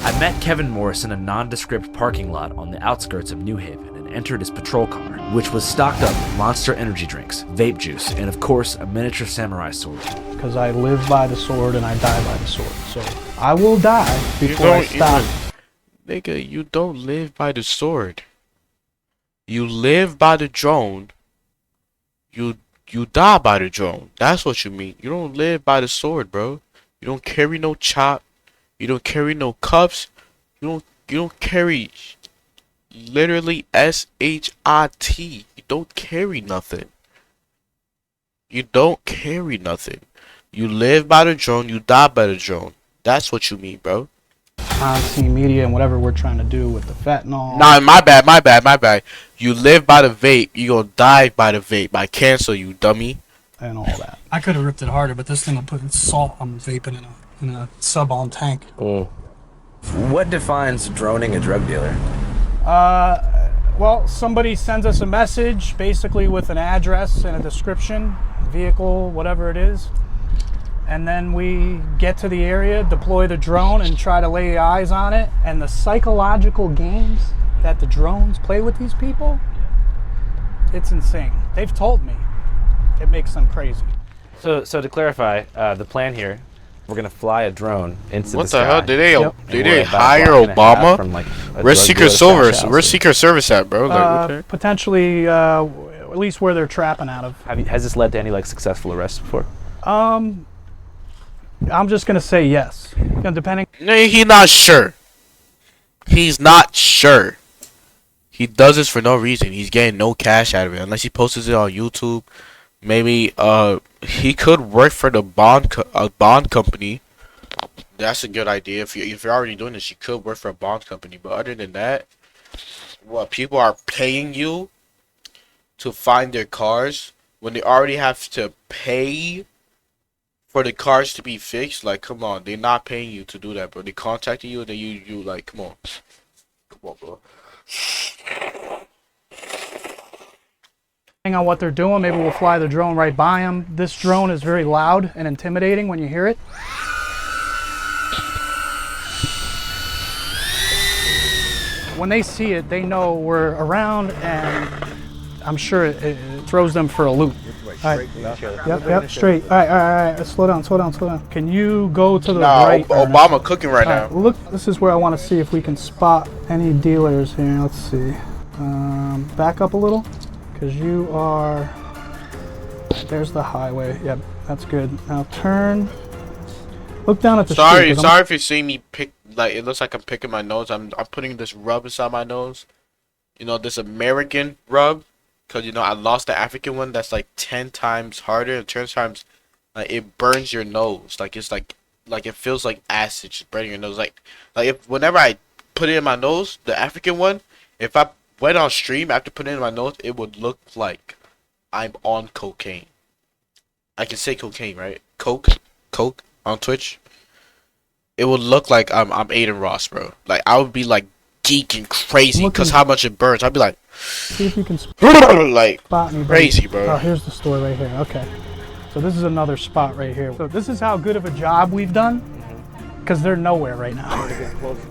I met Kevin Morse in a nondescript parking lot on the outskirts of New Haven and entered his patrol car, which was stocked up with Monster energy drinks, vape juice, and of course a miniature samurai sword. Because I live by the sword and I die by the sword. So I will die before I stop. Nigga, you don't live by the sword. You live by the drone. You die by the drone. That's what you mean. You don't live by the sword, bro. You don't carry no chop. You don't carry no cups. You don't carry literally SHIT. You don't carry nothing. You don't carry nothing. You live by the drone, you die by the drone. That's what you mean, bro. On-scene media and whatever we're trying to do with the fentanyl. Nah, my bad. You live by the vape, you gonna die by the vape. By cancel, you dummy. And all that. I could have ripped it harder, but this thing will put salt on vaping in a sub-on tank. What defines droning a drug dealer? Well, somebody sends us a message, basically with an address and a description, vehicle, whatever it is. And then we get to the area, deploy the drone, and try to lay eyes on it. And the psychological games that the drones play with these people, it's insane. They've told me. It makes them crazy. So to clarify, the plan here, we're gonna fly a drone into What the sky. the hell? Did they And we're hire about a block and a half Obama? from, like, a Where's drug Secret dealer's Service? stash house. Where's Secret Service at, bro? Like, okay. Potentially, at least where they're trapping out of. Has this led to any like successful arrests before? I'm just gonna say yes. Depending. No, he's not sure. He's not sure. He does this for no reason. He's getting no cash out of it unless he posts it on YouTube. Maybe he could work for the bond company. That's a good idea. If you're already doing this, you could work for a bond company. But other than that, what people are paying you to find their cars when they already have to pay for the cars to be fixed. Like, come on, they're not paying you to do that, bro. They contacting you and then you like, come on, bro. Depending on what they're doing, maybe we'll fly the drone right by them. This drone is very loud and intimidating when you hear it. When they see it, they know we're around, and I'm sure it throws them for a loop. All right. Yep, straight. All right. Slow down. Can you go to the right? Obama cooking right now. Look, this is where I want to see if we can spot any dealers here. Let's see. Back up a little, because you are. There's the highway. Yep, that's good. Now turn. Look down at the street. Sorry if you see me pick. Like, it looks like I'm picking my nose. I'm putting this rub inside my nose. You know, this American rub. Because, you know, I lost the African one that's like 10 times harder. And 10 times, like, it burns your nose. Like, it's like it feels like acid just burning your nose. Like if whenever I put it in my nose, the African one, if I went on stream after putting it in my nose, it would look like I'm on cocaine. I can say cocaine, right? Coke on Twitch. It would look like I'm Aiden Ross, bro. Like, I would be like geeking crazy because how much it burns. I'd be like, see if you can like spot me, crazy, bro. Oh, here's the store right here. Okay, so this is another spot right here. So this is how good of a job we've done, because they're nowhere right now.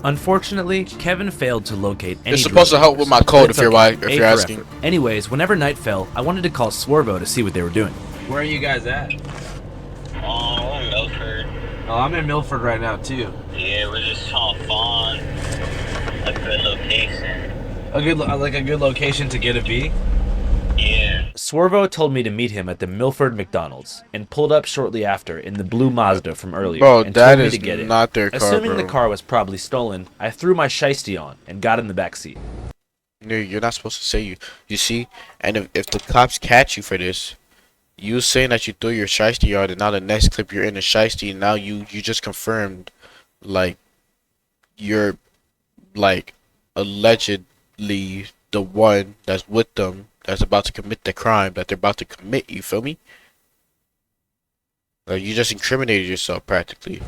Unfortunately, Kevin failed to locate any. It's supposed to help with my code if you're asking. Anyways, whenever night fell, I wanted to call Swervo to see what they were doing. Where are you guys at? Oh, we're in Milford. Oh, I'm in Milford right now too. Yeah, we're just trying to find a good location. A good location to get a V? Yeah. Swervo told me to meet him at the Milford McDonald's and pulled up shortly after in the blue Mazda from earlier. Bro, and that told me is to get in. not their car, Assuming bro. the car was probably stolen, I threw my shiesty on and got in the back seat. No, you're not supposed to say you see, and if the cops catch you for this, you saying that you threw your shiesty on, and now the next clip you're in a shiesty, and now you just confirmed, like, you're, like, allegedly the one that's with them, that's about to commit the crime that they're about to commit, you feel me? Like, you just incriminated yourself, practically.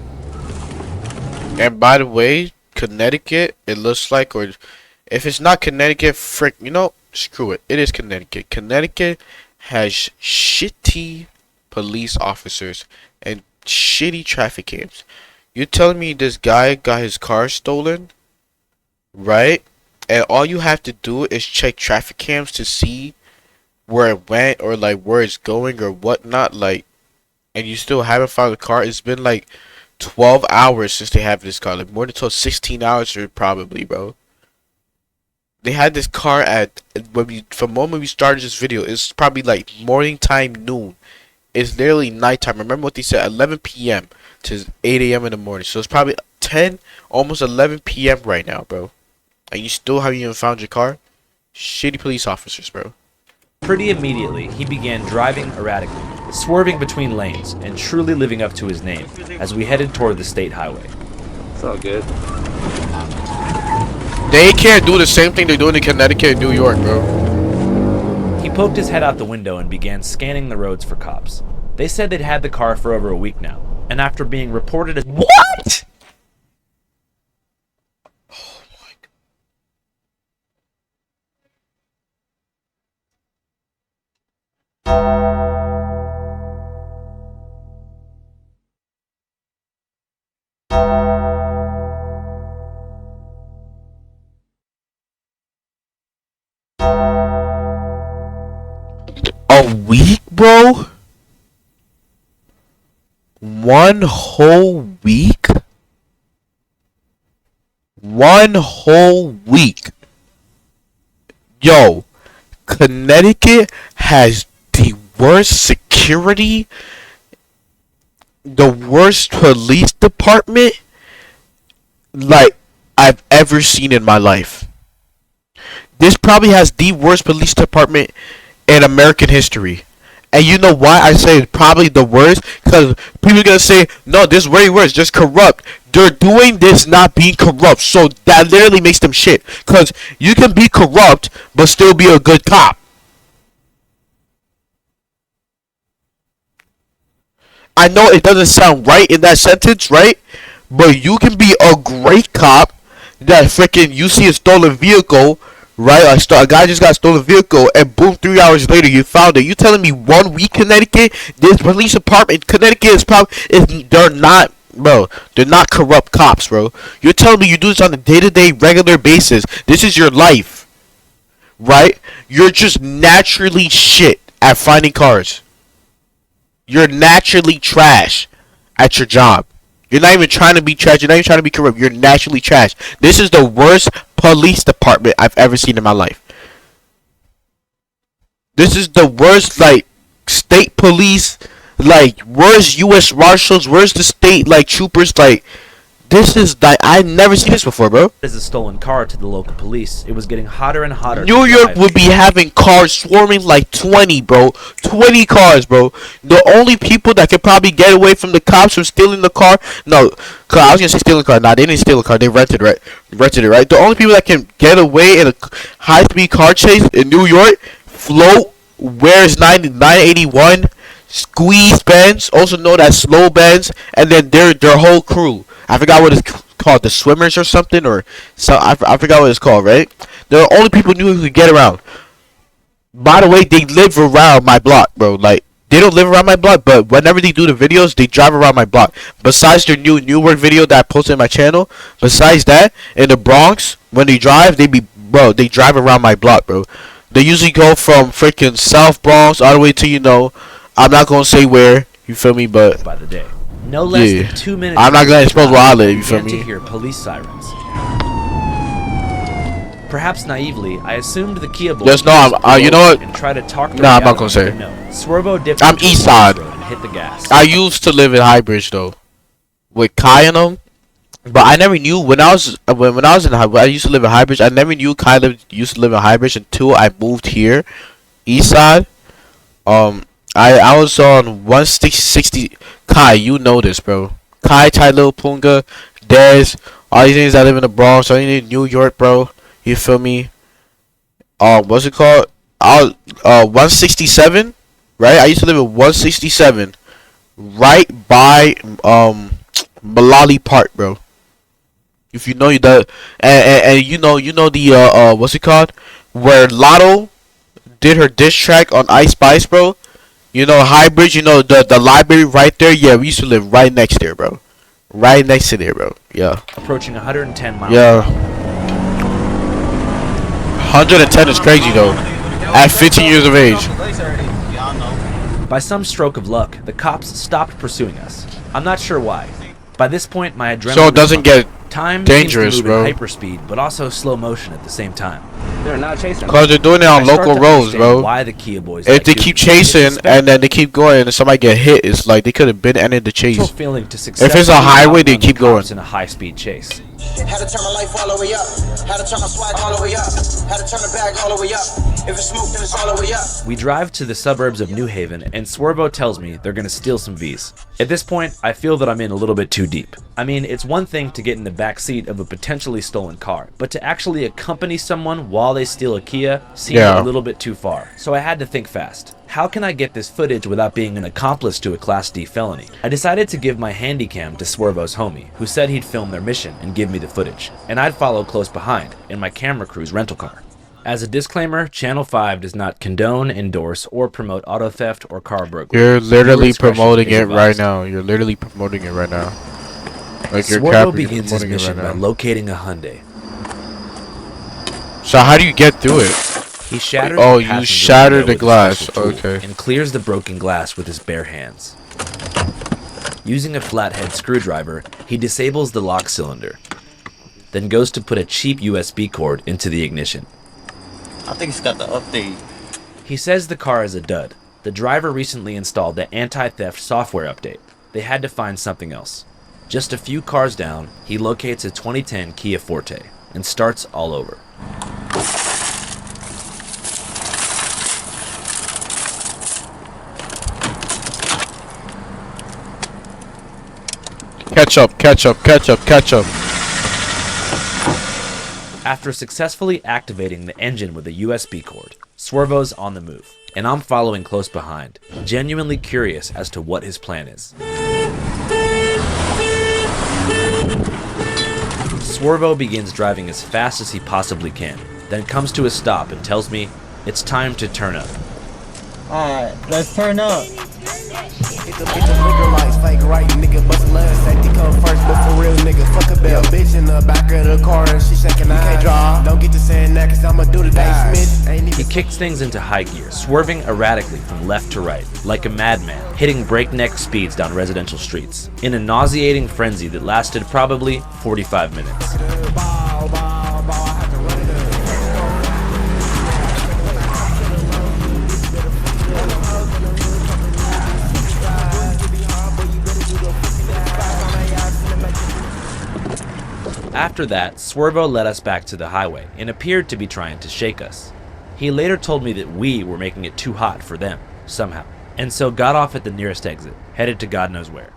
And by the way, Connecticut, it looks like, or if it's not Connecticut, frick, you know, screw it. It is Connecticut. Connecticut has shitty police officers and shitty traffic cams. You telling me this guy got his car stolen, right? And all you have to do is check traffic cams to see where it went or like where it's going or whatnot, like, and you still haven't found the car. It's been like 12 hours since they have this car, like more than 12, 16 hours or probably, bro. They had this car at from the moment we started this video. It's probably like morning time, noon. It's literally nighttime. Remember what they said, 11 p.m. to 8 a.m. in the morning. So it's probably 10, almost 11 p.m. right now, bro. And you still haven't even found your car? Shitty police officers, bro. Pretty immediately, he began driving erratically, swerving between lanes, and truly living up to his name as we headed toward the state highway. It's all good. They can't do the same thing they're doing in Connecticut and New York, bro. He poked his head out the window and began scanning the roads for cops. They said they'd had the car for over a week now, and after being reported as— What?! A week, bro? One whole week? One whole week. Yo, Connecticut has the worst security, the worst police department, like, I've ever seen in my life. This probably has the worst police department in American history. And you know why I say it's probably the worst? Because people are going to say, no, this is way worse, just corrupt. They're doing this not being corrupt. So that literally makes them shit. Because you can be corrupt, but still be a good cop. I know it doesn't sound right in that sentence, right? But you can be a great cop that freaking you see a stolen vehicle, right? A guy just got a stolen vehicle, and boom, 3 hours later you found it. You telling me 1 week Connecticut? This police department, Connecticut is probably they're not, bro. They're not corrupt cops, bro. You're telling me you do this on a day-to-day, regular basis. This is your life, right? You're just naturally shit at finding cars. You're naturally trash at your job. You're not even trying to be trash. You're not even trying to be corrupt. You're naturally trash. This is the worst police department I've ever seen in my life. This is the worst, like, state police, like, worst U.S. Marshals, where's the state, like, troopers, like, this is, like, I've never seen this before, bro. As a stolen car to the local police, it was getting hotter and hotter. New York would be having cars swarming like 20, bro. 20 cars, bro. The only people that could probably get away from the cops from stealing the car, no, I was gonna say stealing the car. Nah, they didn't steal the car. They rented it, right? The only people that can get away in a high-speed car chase in New York, float, wears 981, squeeze Benz, also known as slow Benz, and then their whole crew. I forgot what it's called, the swimmers or something, or so I forgot what it's called, right? They're the only people who could get around. By the way, they live around my block, bro. Like, they don't live around my block, but whenever they do the videos, they drive around my block. Besides their new Newark video that I posted on my channel, besides that, in the Bronx, when they drive, they drive around my block, bro. They usually go from freaking South Bronx all the way to, you know, I'm not gonna say where. You feel me? But by the day. No less than 2 minutes. I'm not gonna expose where I live. You feel began to me? hear police sirens. Perhaps naively, I assumed the Kia boys. Just know I'm. You know what? And try to talk them Nah, I'm out not gonna of say. it. No. Swervo dipped. I'm into east the side. road and hit the gas. I used to live in Highbridge though, with Kai and them. But I never knew when I was when I used to live in Highbridge. I never knew Kai used to live in Highbridge until I moved here, east side. I was on 160. Kai, you know this, bro. Kai, Ty, Lil Punga, Dez, all these things that live in the Bronx, all these in New York, bro. You feel me? What's it called? 167, right? I used to live in 167, right by Malali Park, bro. If you know that, and you know the what's it called? Where Lotto did her diss track on Ice Spice, bro. You know Highbridge, you know the library right there. Yeah, we used to live right next there, bro. Right next to there, bro. Yeah. Approaching 110 miles. Yeah. 110 is crazy though. At 15 years of age. By some stroke of luck, the cops stopped pursuing us. I'm not sure why. By this point, my adrenaline. So it doesn't get time dangerous, seems to bro. move in hyperspeed, but also slow motion at the same time. They're not chasing. Cause they're doing it on local roads, bro. Why the Kia boys? If they keep chasing and then they keep going and somebody get hit, it's like they could have been ended the chase. Feeling to If it's a successfully highway, they outrun the keep going. cops in a high-speed chase. Had to turn my life all the way up. Had to turn my swag all the way up. Had to turn the bag all the way up. If it's smoke, then it's all the way up. We drive to the suburbs of New Haven, and Swervo tells me they're gonna steal some V's. At this point, I feel that I'm in a little bit too deep. I mean, it's one thing to get in the back seat of a potentially stolen car, but to actually accompany someone while they steal a Kia seemed a little bit too far. So I had to think fast. How can I get this footage without being an accomplice to a Class D felony? I decided to give my handycam to Swervo's homie, who said he'd film their mission and give me the footage, and I'd follow close behind in my camera crew's rental car. As a disclaimer, Channel 5 does not condone, endorse, or promote auto theft or car burglary. You're literally Viewer discretion promoting is it right advised. now. You're literally promoting it right now. Like you're Swervo capping, you're begins his promoting it mission right by now. locating a Hyundai. So how do you get through it? He shatters Oh, the you passenger shattered window the with a glass. special tool Okay. and clears the broken glass with his bare hands. Using a flathead screwdriver, he disables the lock cylinder, then goes to put a cheap USB cord into the ignition. I think it's got the update. He says the car is a dud. The driver recently installed the anti-theft software update. They had to find something else. Just a few cars down, he locates a 2010 Kia Forte and starts all over. Catch up, catch up, catch up, catch up. After successfully activating the engine with a USB cord, Swervo's on the move, and I'm following close behind, genuinely curious as to what his plan is. Swervo begins driving as fast as he possibly can, then comes to a stop and tells me it's time to turn up. Alright, let's turn up. It's a nigga like fake right, nigga bust love, safety come first, but for real nigga, fuck a bell bitch in the back of the car and she shaking eyes. Can't draw, don't get to saying that cause I'ma do the Dave Smith. He kicks things into high gear, swerving erratically from left to right, like a madman, hitting breakneck speeds down residential streets, in a nauseating frenzy that lasted probably 45 minutes. After that, Swervo led us back to the highway and appeared to be trying to shake us. He later told me that we were making it too hot for them, somehow, and so got off at the nearest exit, headed to God knows where.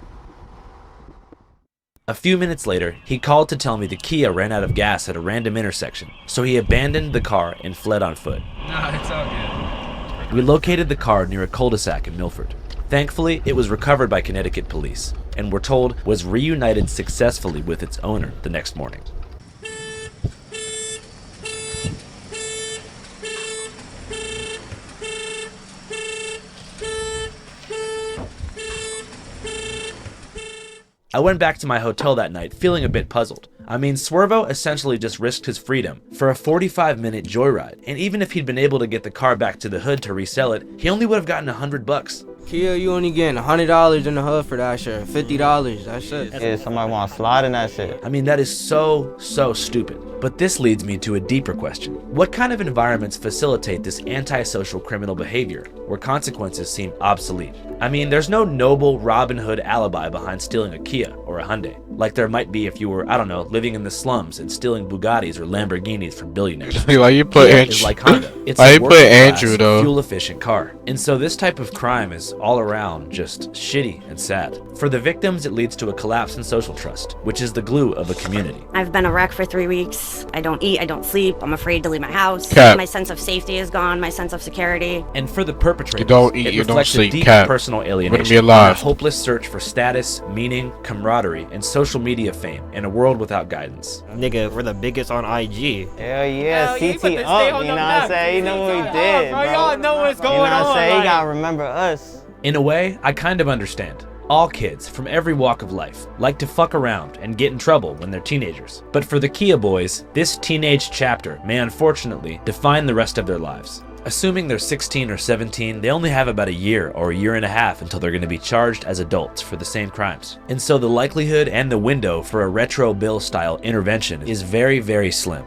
A few minutes later, he called to tell me the Kia ran out of gas at a random intersection, so he abandoned the car and fled on foot. No, it's all good. We located the car near a cul-de-sac in Milford. Thankfully, it was recovered by Connecticut police, and we're told was reunited successfully with its owner the next morning. I went back to my hotel that night feeling a bit puzzled. I mean, Swervo essentially just risked his freedom for a 45-minute joyride, and even if he'd been able to get the car back to the hood to resell it, he only would have gotten $100. Kia, you only getting $100 in the hood for that shit. $50. That's it. Yeah, somebody want to slide in that shit. I mean, that is so stupid. But this leads me to a deeper question. What kind of environments facilitate this antisocial criminal behavior, where consequences seem obsolete? I mean, there's no noble Robin Hood alibi behind stealing a Kia or a Hyundai, like there might be if you were, I don't know, living in the slums and stealing Bugattis or Lamborghinis from billionaires. Why you put Kia Andrew? is like Honda. It's Why a you put working Andrew class, though? fuel-efficient car. And so this type of crime is all around just shitty and sad. For the victims, it leads to a collapse in social trust, which is the glue of a community. I've been a wreck for 3 weeks. I don't eat, I don't sleep, I'm afraid to leave my house. Cap. My sense of safety is gone, my sense of security. And for the perpetrators, You don't eat, it you don't reflects a sleep, deep Cap. personal Wouldn't alienation, be alive. and a hopeless search for status, meaning, camaraderie, and social media fame in a world without guidance. Nigga, we're the biggest on IG. Hell yeah, Hell, you CT put the up, stay you on know the what I'm map. saying? You know what we CT did, up, bro. Y'all know what's You know going what I'm on. saying? You like- gotta remember us. In a way, I kind of understand. All kids, from every walk of life, like to fuck around and get in trouble when they're teenagers. But for the Kia boys, this teenage chapter may unfortunately define the rest of their lives. Assuming they're 16 or 17, they only have about a year or a year and a half until they're going to be charged as adults for the same crimes. And so the likelihood and the window for a retro bill style intervention is very slim.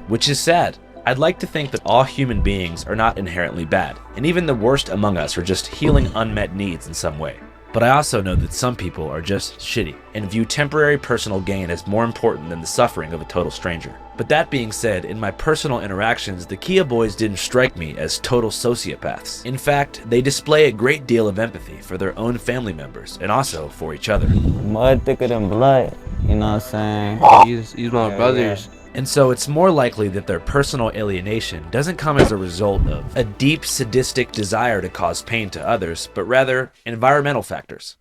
Which is sad. I'd like to think that all human beings are not inherently bad, and even the worst among us are just healing unmet needs in some way. But I also know that some people are just shitty, and view temporary personal gain as more important than the suffering of a total stranger. But that being said, in my personal interactions, the Kia boys didn't strike me as total sociopaths. In fact, they display a great deal of empathy for their own family members, and also for each other. Mud thicker than blood, you know what I'm saying? He's my brothers. And so it's more likely that their personal alienation doesn't come as a result of a deep sadistic desire to cause pain to others, but rather environmental factors.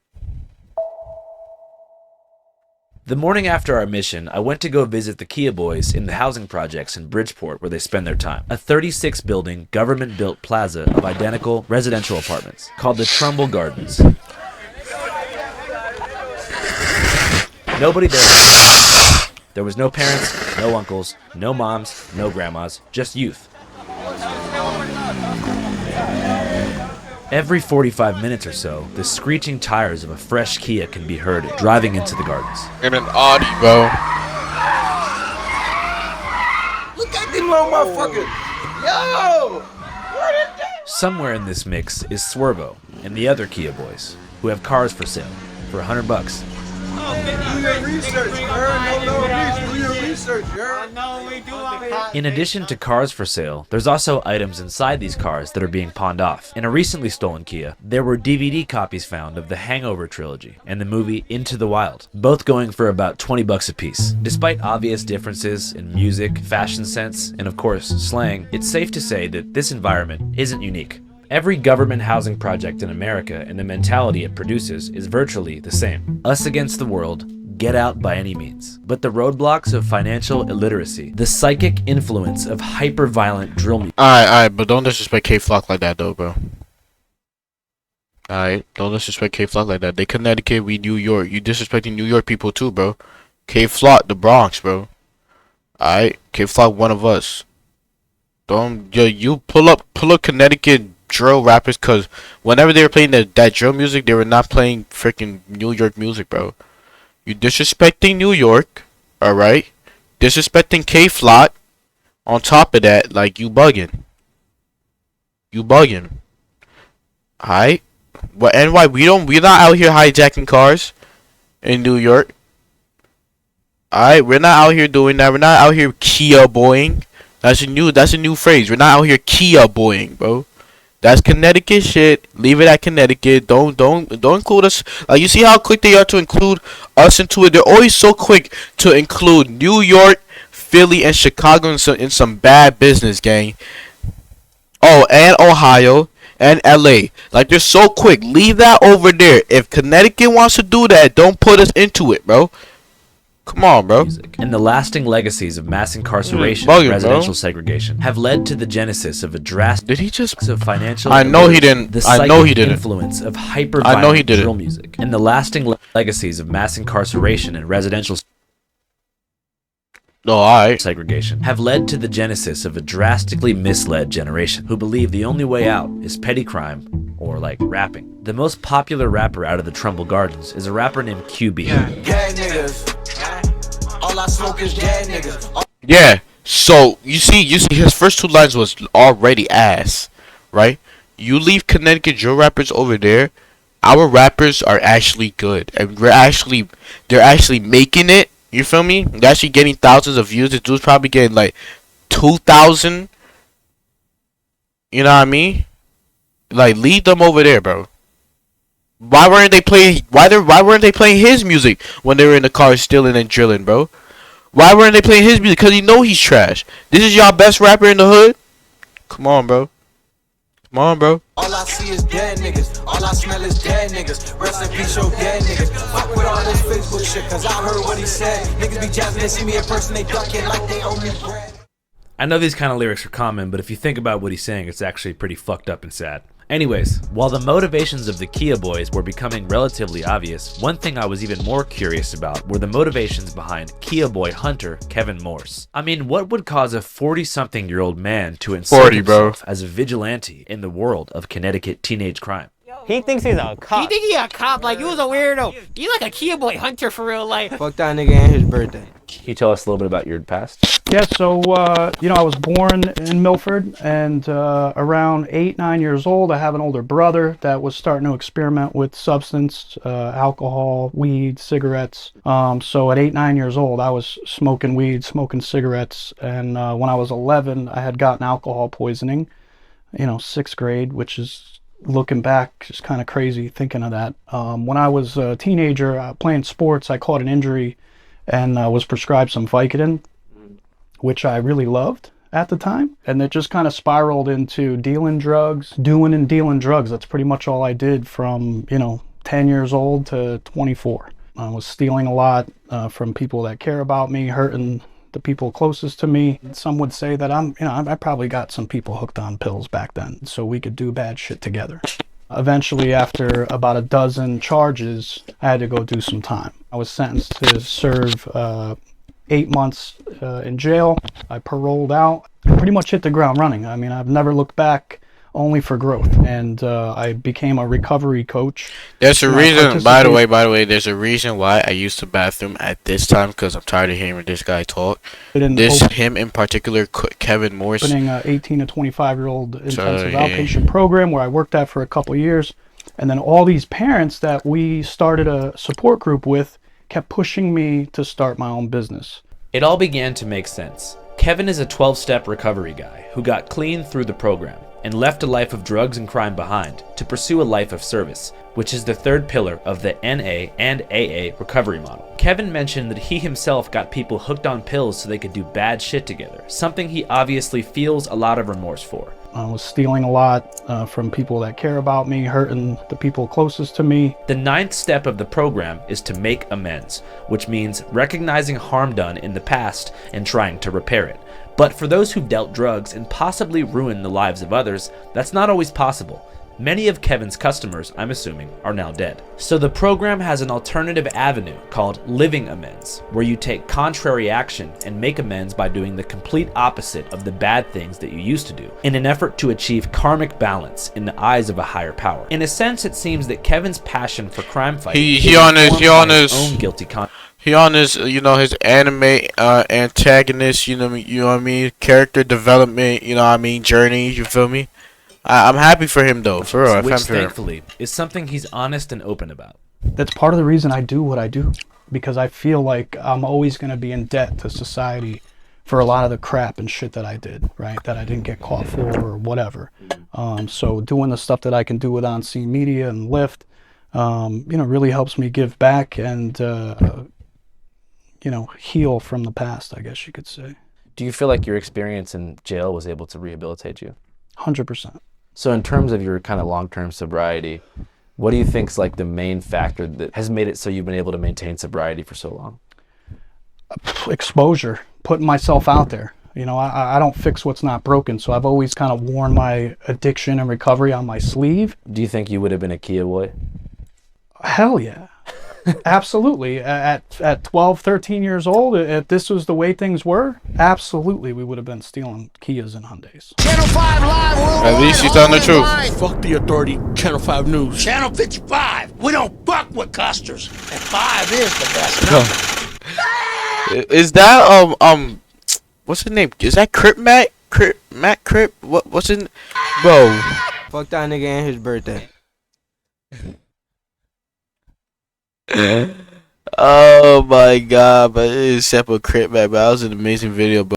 The morning after our mission, I went to go visit the Kia boys in the housing projects in Bridgeport where they spend their time. A 36-building, government-built plaza of identical residential apartments called the Trumbull Gardens. Nobody there. There was no parents, no uncles, no moms, no grandmas, just youth. Every 45 minutes or so, the screeching tires of a fresh Kia can be heard driving into the gardens. In an Audi, bro. Look at them little motherfuckers. Yo! Somewhere in this mix is Swervo and the other Kia boys, who have cars for sale for $100. Do your research, do your research, In addition to cars for sale, there's also items inside these cars that are being pawned off. In a recently stolen Kia, there were DVD copies found of the Hangover trilogy and the movie Into the Wild, both going for about $20 a piece. Despite obvious differences in music, fashion sense, and of course, slang, it's safe to say that this environment isn't unique. Every government housing project in America and the mentality it produces is virtually the same. Us against the world, get out by any means. But the roadblocks of financial illiteracy, the psychic influence of hyper-violent drill music. Alright, but don't disrespect K-Flock like that though, bro. Alright, don't disrespect K-Flock like that. They Connecticut, we New York. You disrespecting New York people too, bro. K-Flock, the Bronx, bro. Alright, K-Flock, one of us. Don't, you pull up Connecticut drill rappers, cause whenever they were playing that drill music, they were not playing freaking New York music, bro. You disrespecting New York, alright? Disrespecting K-Flock. On top of that, like, you bugging. You bugging. Alright? Well, and why we're not out here hijacking cars in New York. Alright, we're not out here doing that. We're not out here Kia boying. That's a new phrase. We're not out here Kia boying, bro. That's Connecticut shit. Leave it at Connecticut. Don't include us. You see how quick they are to include us into it. They're always so quick to include New York, Philly, and Chicago in some bad business, gang. Oh, and Ohio and LA. Like, they're so quick. Leave that over there. If Connecticut wants to do that, don't put us into it, bro. Come on, bro. And the lasting legacies of mass incarceration Bugging, and residential bro. segregation have led to the genesis of a drastic of financial I know he didn't. the I know he psychic didn't. influence of I know he hyper-violent didn't. drill music and the lasting legacies of mass incarceration and residential Oh, alright. Segregation have led to the genesis of a drastically misled generation who believe the only way out is petty crime or like rapping. The most popular rapper out of the Trumbull Gardens is a rapper named QB. Gay niggas. All I smoke is gay niggas. Yeah. So you see, his first 2 lines was already ass, right? You leave Connecticut drill rappers over there. Our rappers are actually good, and they're actually making it. You feel me? They're actually getting thousands of views. This dude's probably getting like 2,000. You know what I mean? Like, leave them over there, bro. Why weren't they playing? Why weren't they playing his music when they were in the car stealing and drilling, bro? Why weren't they playing his music? Cause you know he's trash. This is y'all best rapper in the hood. Come on, bro. Come on, bro. All I see is dead niggas. All I smell is dead niggas. Rest in peace, your dead niggas. Fuck with all this Facebook shit, cause I heard what he said. Niggas be jazzing, they see me in person, they ducking like they owe me bread. I know these kind of lyrics are common, but if you think about what he's saying, it's actually pretty fucked up and sad. Anyways, while the motivations of the Kia Boys were becoming relatively obvious, one thing I was even more curious about were the motivations behind Kia Boy hunter Kevin Morse. I mean, what would cause a 40-something-year-old man to insert himself as a vigilante in the world of Connecticut teenage crime? He thinks he's a cop. You think he a cop? Like, you was a weirdo. You like a Kia Boy hunter for real life. Fuck that nigga and his birthday. Can you tell us a little bit about your past? Yeah, so, I was born in Milford, and around 8, 9 years old, I have an older brother that was starting to experiment with substance, alcohol, weed, cigarettes. So at 8, 9 years old, I was smoking weed, smoking cigarettes, and when I was 11, I had gotten alcohol poisoning, 6th grade, which is, looking back, just kind of crazy thinking of that. When I was a teenager playing sports, I caught an injury and was prescribed some Vicodin, which I really loved at the time. And it just kind of spiraled into dealing drugs, doing and dealing drugs. That's pretty much all I did from, 10 years old to 24. I was stealing a lot from people that care about me, hurting the people closest to me. Some would say that I probably got some people hooked on pills back then, so we could do bad shit together. Eventually, after about a dozen charges, I had to go do some time. I was sentenced to serve 8 months in jail. I paroled out. I pretty much hit the ground running. I mean, I've never looked back, only for growth. And I became a recovery coach. There's a reason, by the way, there's a reason why I used the bathroom at this time, because I'm tired of hearing this guy talk. Him in particular, Kevin Morse. Opening an 18 to 25-year-old intensive outpatient program where I worked at for a couple years. And then all these parents that we started a support group with kept pushing me to start my own business. It all began to make sense. Kevin is a 12-step recovery guy who got clean through the program and left a life of drugs and crime behind to pursue a life of service, which is the third pillar of the NA and AA recovery model. Kevin mentioned that he himself got people hooked on pills so they could do bad shit together, something he obviously feels a lot of remorse for. I was stealing a lot from people that care about me, hurting the people closest to me. The 9th step of the program is to make amends, which means recognizing harm done in the past and trying to repair it. But for those who've dealt drugs and possibly ruined the lives of others, that's not always possible. Many of Kevin's customers, I'm assuming, are now dead. So the program has an alternative avenue called Living Amends, where you take contrary action and make amends by doing the complete opposite of the bad things that you used to do, in an effort to achieve karmic balance in the eyes of a higher power. In a sense, it seems that Kevin's passion for crime fighting he on his own guilty conscience. He on his, his anime antagonist, you know what I mean, character development, journey, you feel me? I'm happy for him though, for real. Which thankfully is something he's honest and open about. That's part of the reason I do what I do, because I feel like I'm always going to be in debt to society for a lot of the crap and shit that I did, right? That I didn't get caught for or whatever. So doing the stuff that I can do with On Scene Media and Lyft, really helps me give back and heal from the past, I guess you could say. Do you feel like your experience in jail was able to rehabilitate you? 100%. So in terms of your kind of long-term sobriety, what do you think is like the main factor that has made it so you've been able to maintain sobriety for so long? Exposure, putting myself out there. I don't fix what's not broken, so I've always kind of worn my addiction and recovery on my sleeve. Do you think you would have been a Kia boy? Hell yeah. Absolutely. At 12, 13 years old, if this was the way things were, absolutely we would have been stealing Kias and Hyundais. Channel 5 Live, At least he's telling the truth. Fuck the authority, Channel 5 News. Channel 55. We don't fuck with custers. And 5 is the best number. Is that what's his name? Is that Crip Matt? Crip? What's his bro? Fuck that nigga and his birthday. Oh my god, but it is separate Crip Matt, but that was an amazing video, but